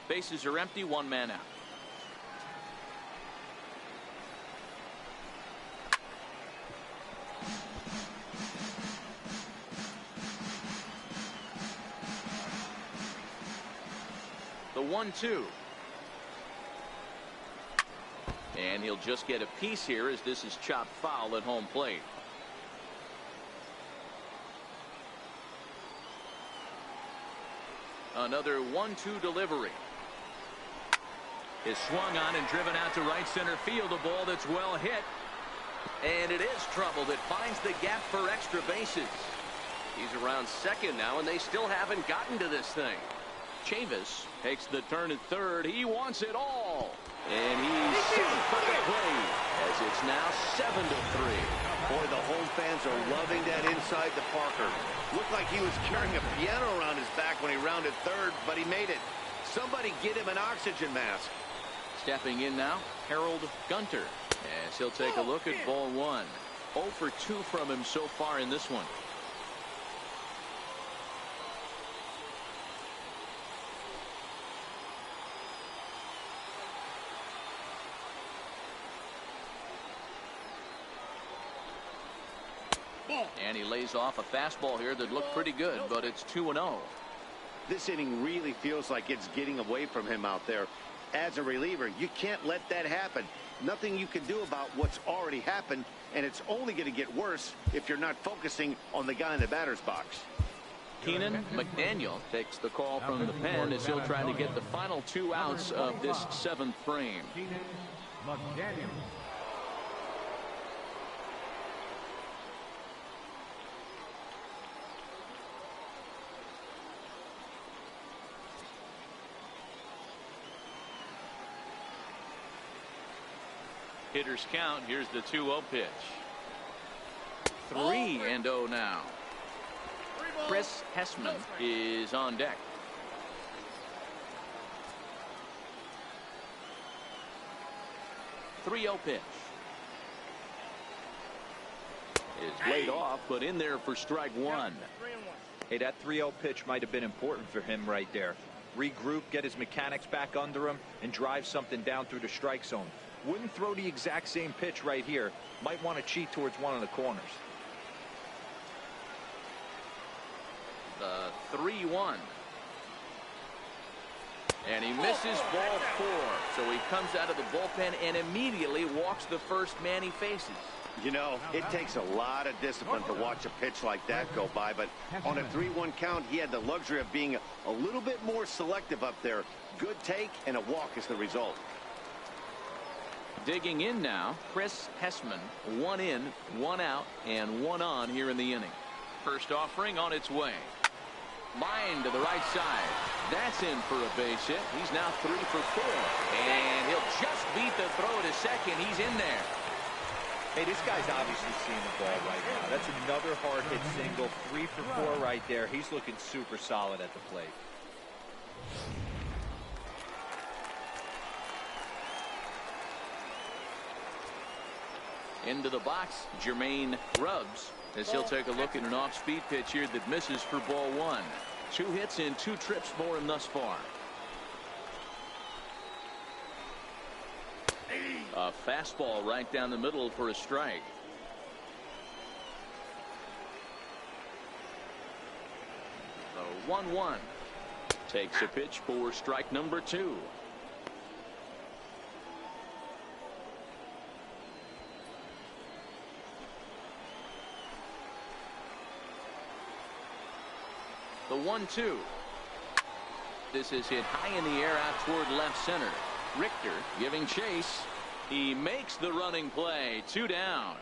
Bases are empty. 1 man out. The 1-2. And he'll just get a piece here as this is chopped foul at home plate. Another 1-2 delivery. Is swung on and driven out to right center field. A ball that's well hit. And it is troubled. It finds the gap for extra bases. He's around second now, and they still haven't gotten to this thing. Chavis takes the turn at third. He wants it all. And he's safe for the play as it's now 7-3. Boy, the home fans are loving that inside to Parker. Looked like he was carrying a piano around his back when he rounded third, but he made it. Somebody get him an oxygen mask. Stepping in now, Harold Gunter. As he'll take a look at ball 1. 0 for 2 from him so far in this one. And he lays off a fastball here that looked pretty good, but it's 2-0. This inning really feels like it's getting away from him out there. As a reliever, you can't let that happen. Nothing you can do about what's already happened, and it's only going to get worse if you're not focusing on the guy in the batter's box. Keenan McDaniel takes the call from the pen as he'll try to get the final 2 outs of this 7th frame. Keenan McDaniel. Hitters count. Here's the 2-0 pitch. 3-0 now. Chris Hessman is on deck. 3-0 pitch. is laid off, but in there for strike one. Hey, that 3-0 pitch might have been important for him right there. Regroup, get his mechanics back under him, and drive something down through the strike zone. Wouldn't throw the exact same pitch right here. Might want to cheat towards one of the corners. The 3-1. And he misses ball 4. So he comes out of the bullpen and immediately walks the first man he faces. You know, it takes a lot of discipline to watch a pitch like that go by, but on a 3-1 count, he had the luxury of being a little bit more selective up there. Good take and a walk is the result. Digging in now, Chris Hessman. 1 in, 1 out, and 1 on here in the inning. First offering on its way. Line to the right side. That's in for a base hit. He's now 3 for 4. And he'll just beat the throw to second. He's in there. Hey, this guy's obviously seeing the ball right now. That's another hard hit single. 3 for 4 right there. He's looking super solid at the plate. Into the box, Jermaine Grubbs, as he'll take a look at an off-speed pitch here that misses for ball 1. 2 hits and 2 trips for him thus far. A fastball right down the middle for a strike. The 1-1. Takes a pitch for strike number 2. The 1-2. This is hit high in the air out toward left center. Richter giving chase. He makes the running play. 2 down.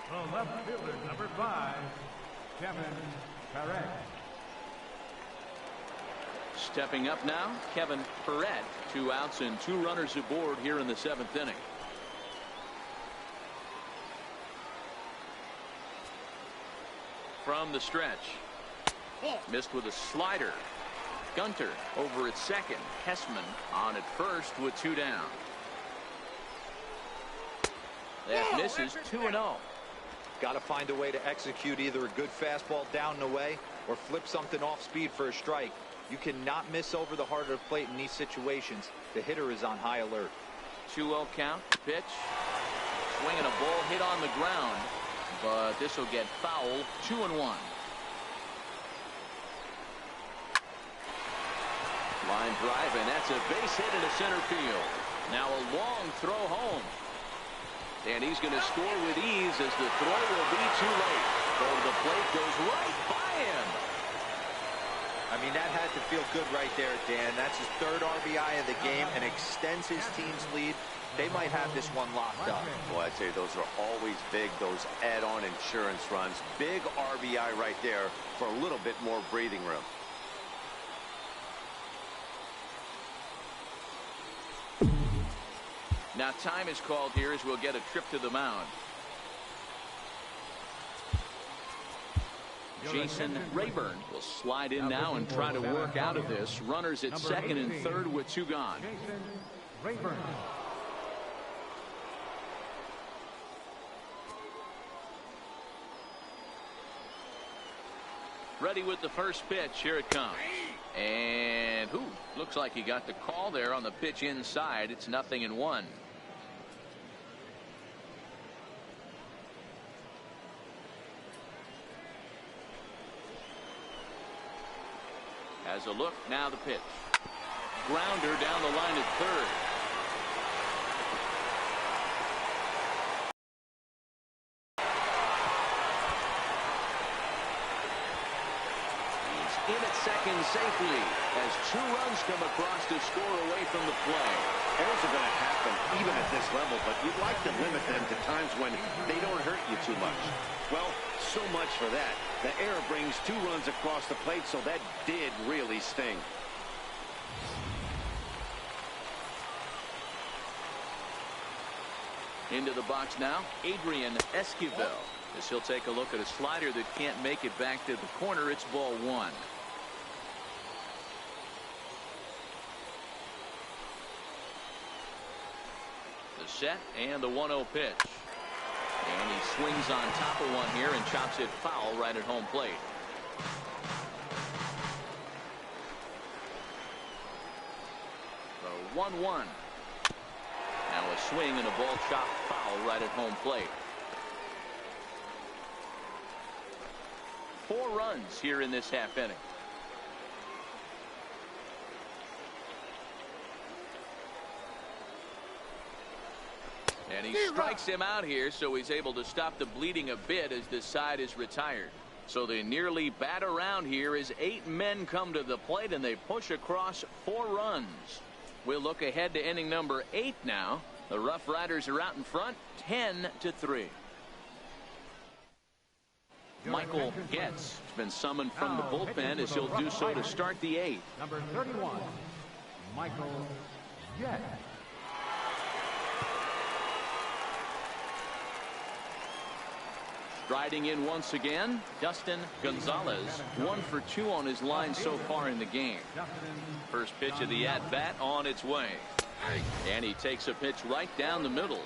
The left fielder, number 5, Kevin Perret. Stepping up now, Kevin Perret. 2 outs and 2 runners aboard here in the 7th inning. From the stretch. Missed with a slider. Gunter over at second. Hessman on at first with 2 down. That misses 2-0. Got to find a way to execute either a good fastball down and away or flip something off speed for a strike. You cannot miss over the heart of the plate in these situations. The hitter is on high alert. 2-0 count. Pitch. Swinging a ball hit on the ground. But this will get foul. 2-1. Line drive, and that's a base hit into center field. Now a long throw home. And he's going to score with ease as the throw will be too late. Throw to the plate goes right by him. I mean, that had to feel good right there, Dan. That's his 3rd RBI of the game and extends his team's lead. They might have this one locked up. Boy, I tell you, those are always big, those add-on insurance runs. Big RBI right there for a little bit more breathing room. Now time is called here as we'll get a trip to the mound. Jason Rayburn will slide in now and try to work out of this. Runners at second and third with 2 gone. Jason Rayburn. Ready with the first pitch. Here it comes. And looks like he got the call there on the pitch inside. It's 0-1. Has a look. Now the pitch. Grounder down the line at third. In at second safely as 2 runs come across to score away from the play. Errors are going to happen even at this level, but you'd like to limit them to times when they don't hurt you too much. Well, so much for that. The error brings 2 runs across the plate, so that did really sting. Into the box now, Adrian Esquivel. As he'll take a look at a slider that can't make it back to the corner. It's ball 1. set, and the 1-0 pitch. And he swings on top of one here and chops it foul right at home plate. The 1-1. Now a swing and a ball chopped foul right at home plate. 4 runs here in this half inning. And he strikes him out here, so he's able to stop the bleeding a bit as this side is retired. So they nearly bat around here as 8 men come to the plate and they push across 4 runs. We'll look ahead to inning number 8 now. The Roughriders are out in front 10-3. Michael Getz has been summoned from the bullpen as he'll do so to start the 8th. Number 31, Michael Getz. Striding in once again, Dustin Gonzalez, 1 for 2 on his line so far in the game. First pitch of the at-bat on its way. And he takes a pitch right down the middle.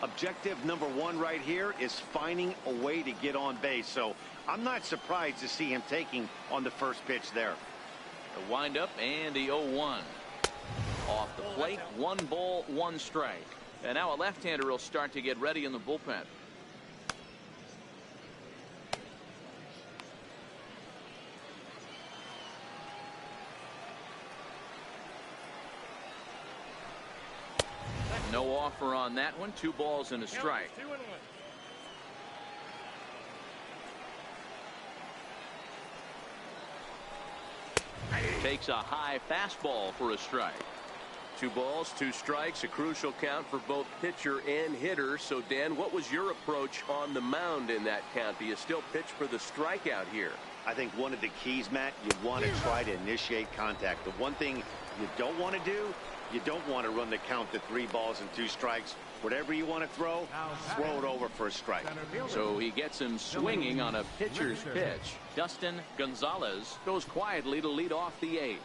Objective number 1 right here is finding a way to get on base. So I'm not surprised to see him taking on the first pitch there. The windup and the 0-1. Off the plate, 1 ball, 1 strike. And now a left-hander will start to get ready in the bullpen. No offer on that one. 2 balls and a strike. Takes a high fastball for a strike. 2 balls, 2 strikes, a crucial count for both pitcher and hitter. So, Dan, what was your approach on the mound in that count? Do you still pitch for the strikeout here? I think one of the keys, Matt, you want to try to initiate contact. The one thing you don't want to do, you don't want to run the count to 3 balls and 2 strikes. Whatever you want to throw it over for a strike. So he gets him swinging on a pitcher's pitch. Dustin Gonzalez goes quietly to lead off the 8th.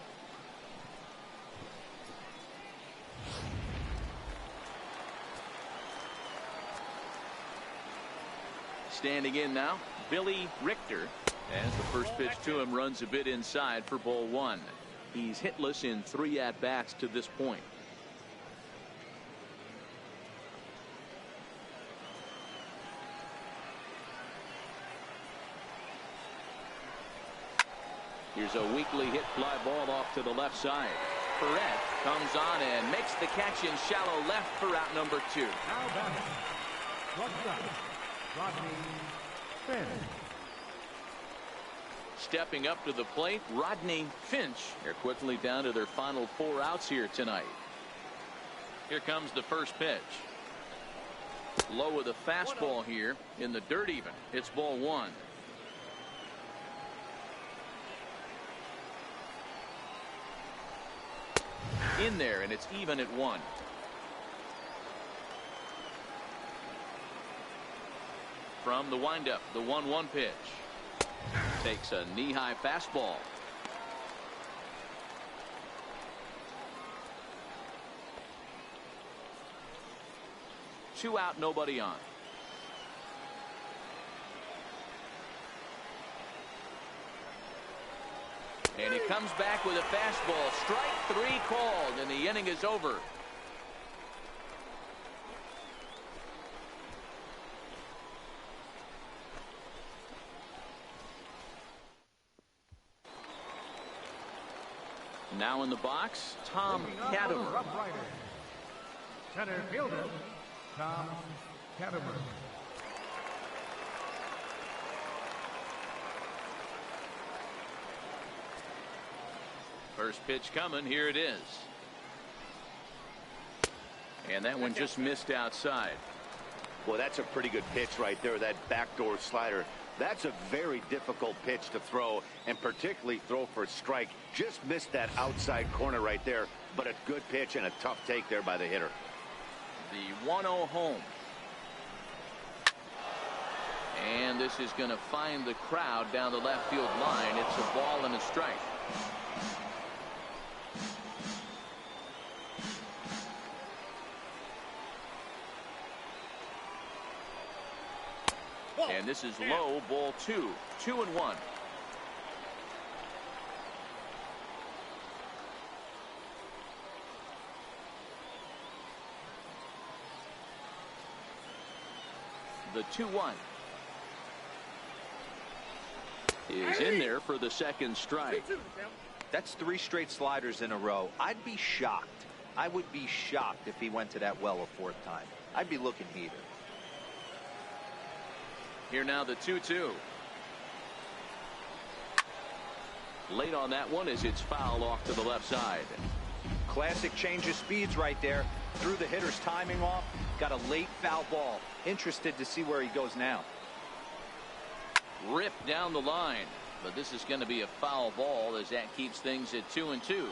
Standing in now, Billy Richter, as the first pitch to him runs a bit inside for ball 1. He's hitless in 3 at-bats to this point. Here's a weakly hit fly ball off to the left side. Perret comes on and makes the catch in shallow left for out number 2. Now batting, Rodney Finch. Stepping up to the plate, Rodney Finch. They're quickly down to their final 4 outs here tonight. Here comes the first pitch. Low with a fastball here in the dirt even. It's ball 1. In there, and it's even at 1. From the windup, the 1-1 pitch. Takes a knee-high fastball. Two out, nobody on. And he comes back with a fastball. Strike 3 called, and the inning is over. Now in the box, Tom Katimer. Center fielder, Tom Katimer. First pitch coming. Here it is. And that one just missed outside. Well, that's a pretty good pitch right there, that backdoor slider. That's a very difficult pitch to throw, and particularly throw for a strike. Just missed that outside corner right there, but a good pitch and a tough take there by the hitter. The 1-0 home. And this is going to find the crowd down the left field line. It's a ball and a strike. And this is low, ball 2. 2-1. The 2-1 is in there for the second strike. That's 3 straight sliders in a row. I'd be shocked. I would be shocked if he went to that well a 4th time. I'd be looking heated. Here now the 2-2. Late on that one as it's fouled off to the left side. Classic change of speeds right there. Threw the hitter's timing off. Got a late foul ball. Interested to see where he goes now. Ripped down the line. But this is going to be a foul ball as that keeps things at 2-2.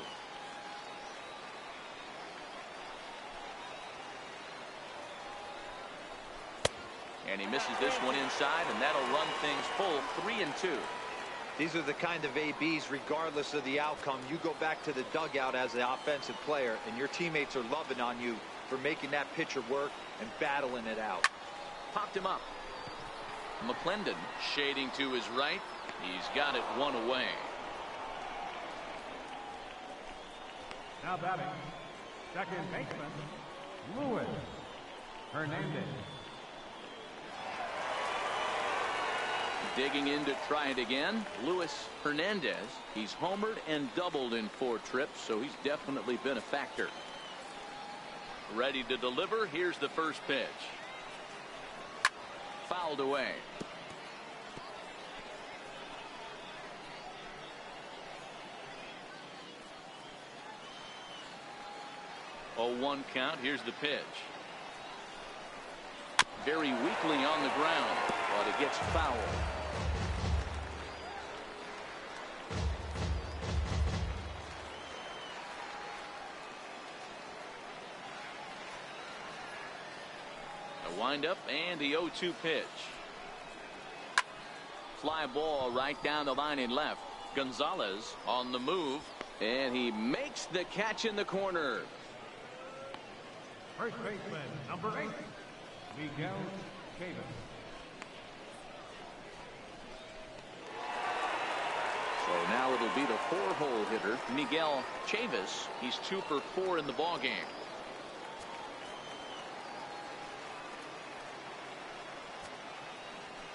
And he misses this one inside, and that'll run things full 3-2. These are the kind of ABs, regardless of the outcome. You go back to the dugout as the offensive player, and your teammates are loving on you for making that pitcher work and battling it out. Popped him up. McClendon shading to his right. He's got it 1 away. Now batting, second baseman, Luis Hernandez. Digging in to try it again, Luis Hernandez. He's homered and doubled in 4 trips, so he's definitely been a factor. Ready to deliver. Here's the first pitch. Fouled away. Oh, 1 count. Here's the pitch. Very weakly on the ground, but it gets fouled. A windup and the 0-2 pitch. Fly ball right down the line in left. Gonzalez on the move, and he makes the catch in the corner. First baseman, number 8, Miguel Chavis. So now it'll be the 4-hole hitter, Miguel Chavis. He's 2 for 4 in the ballgame.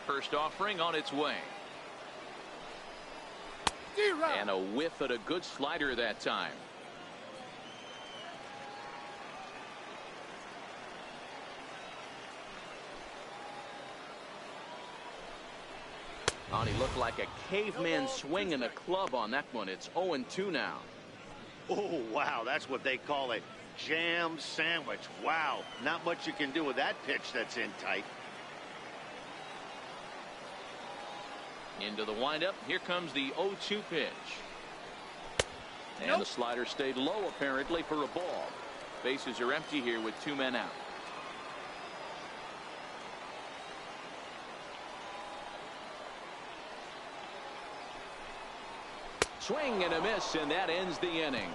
First offering on its way. And a whiff at a good slider that time. Oh, he looked like a caveman swinging a club on that one. It's 0-2 now. Oh, wow. That's what they call a jam sandwich. Wow. Not much you can do with that pitch that's in tight. Into the windup. Here comes the 0-2 pitch. And the slider stayed low apparently for a ball. Bases are empty here with 2 men out. Swing and a miss, and that ends the inning.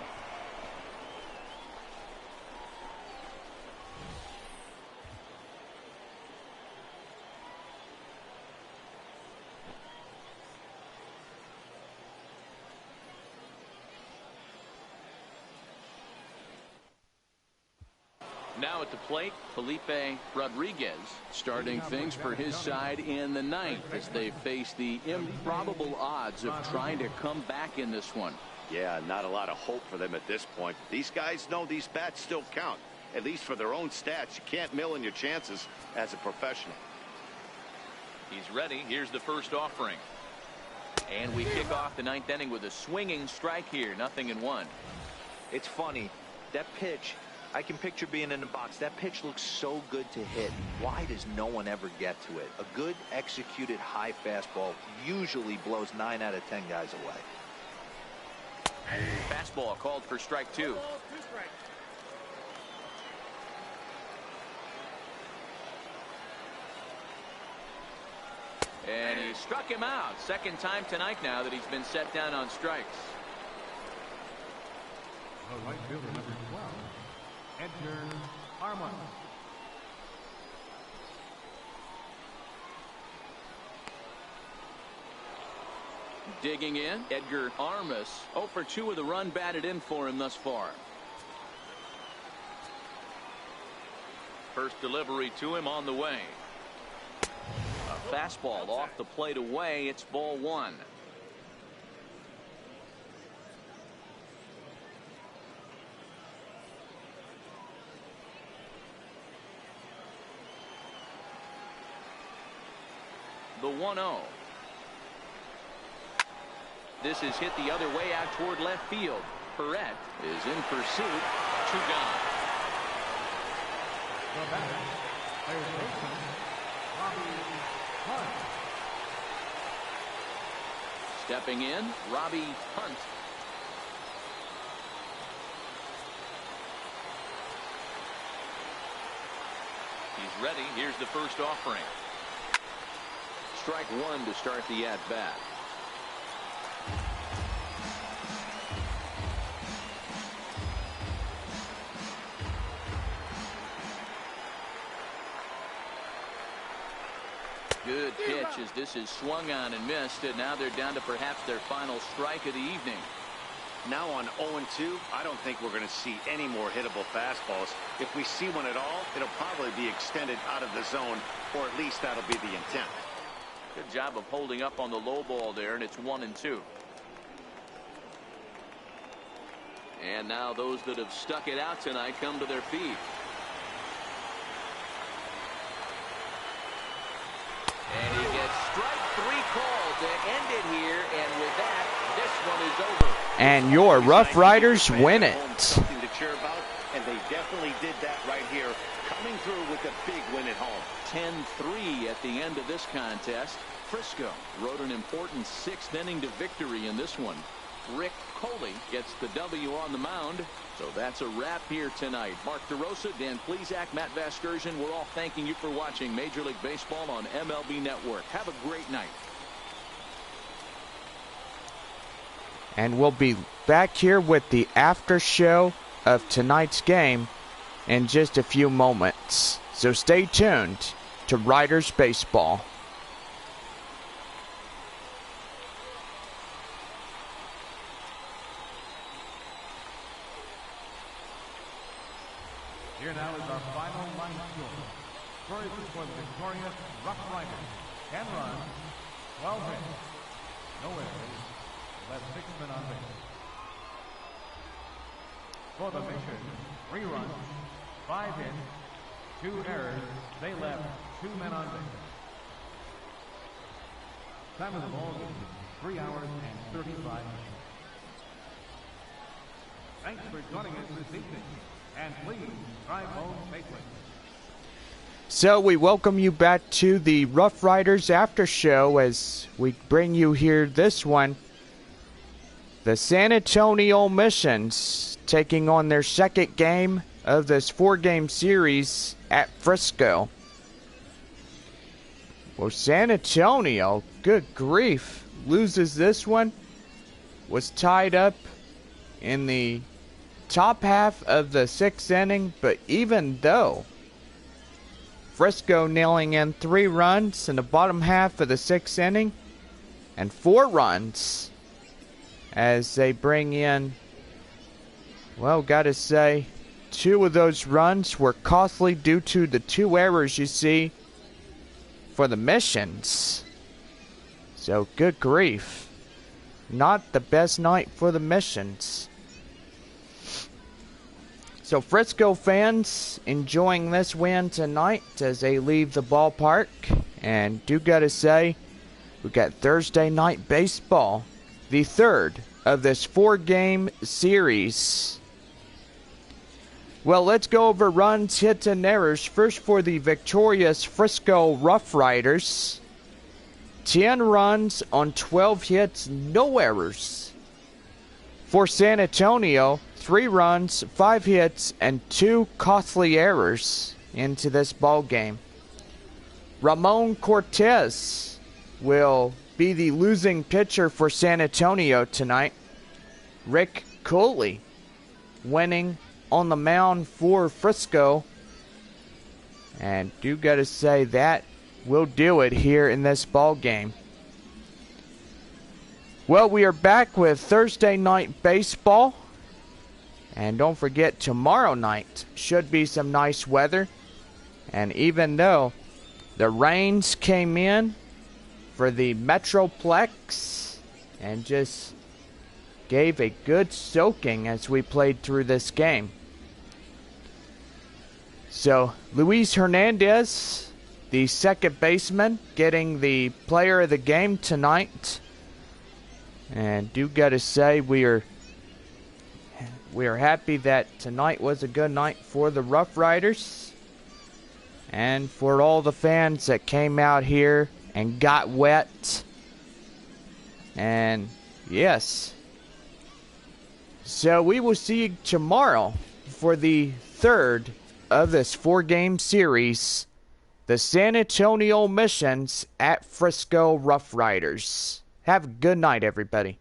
Now at the plate, Felipe Rodriguez starting things for his side in the 9th as they face the improbable odds of trying to come back in this one. Yeah, not a lot of hope for them at this point. These guys know these bats still count, at least for their own stats. You can't mill in your chances as a professional. He's ready. Here's the first offering. And we kick off the 9th inning with a swinging strike here. 0-1. It's funny. That pitch, I can picture being in the box. That pitch looks so good to hit. Why does no one ever get to it? A good executed high fastball usually blows 9 out of 10 guys away. Fastball called for strike 2. And he struck him out. Second time tonight now that he's been set down on strikes. The right fielder, number 12, Edgar Armand. Digging in, Edgar Armas. 0 for 2 with a run batted in for him thus far. First delivery to him on the way. A fastball off the plate away. It's ball 1. The 1-0. This is hit the other way out toward left field. Perret is in pursuit. 2 gone. The batter, third baseman, Robbie Hunt. Stepping in, Robbie Hunt. He's ready. Here's the first offering. Strike 1 to start the at-bat. Good pitch as this is swung on and missed, and now they're down to perhaps their final strike of the evening. Now on 0-2, I don't think we're going to see any more hittable fastballs. If we see one at all, it'll probably be extended out of the zone, or at least that'll be the intent. Good job of holding up on the low ball there, and it's 1-2. And now those that have stuck it out tonight come to their feet. And he gets strike 3 called to end it here, and with that, this one is over. And your Roughriders win it. Something to cheer about, and they definitely did that right here, coming through with a big win at home. 10-3 at the end of this contest. Frisco rode an important 6th inning to victory in this one. Rick Coley gets the W on the mound. So that's a wrap here tonight. Mark DeRosa, Dan Plesac, Matt Vasgersian, we're all thanking you for watching Major League Baseball on MLB Network. Have a great night. And we'll be back here with the after show of tonight's game in just a few moments. So stay tuned to Riders Baseball. Here now is our final line score. First for the victorious Roughriders. 10 runs, 12 hits, no errors, left 6 men on base. For the Mission, 3 runs, 5 hits, 2 errors, they left 2 men on base. Time of the ball is 3 hours and 35 minutes. Thanks for joining us this evening. And please drive home safely. So we welcome you back to the Roughriders after show as we bring you here this one. The San Antonio Missions taking on their second game of this 4-game series at Frisco. Well, San Antonio, good grief, loses this one. Was tied up in the top half of the 6th inning, but even though Frisco nailing in 3 runs in the bottom half of the 6th inning and 4 runs as they bring in, well, gotta say, 2 of those runs were costly due to the 2 errors you see for the Missions. So good grief, not the best night for the Missions. So Frisco fans enjoying this win tonight as they leave the ballpark. And do gotta say, we got Thursday night baseball, the 3rd of this 4-game series. Well, let's go over runs, hits, and errors. First for the victorious Frisco Roughriders. 10 runs on 12 hits, no errors. For San Antonio, 3 runs, 5 hits, and 2 costly errors into this ball game. Ramon Cortez will be the losing pitcher for San Antonio tonight. Rick Coley winning on the mound for Frisco. And do gotta say that will do it here in this ball game. Well, we are back with Thursday night baseball. And don't forget, tomorrow night should be some nice weather. And even though the rains came in for the Metroplex and just gave a good soaking as we played through this game. So, Luis Hernandez, the second baseman, getting the player of the game tonight. And do gotta say, we are happy that tonight was a good night for the Roughriders. And for all the fans that came out here and got wet. And yes. So we will see you tomorrow for the third of this 4-game series. The San Antonio Missions at Frisco Roughriders. Have a good night, everybody.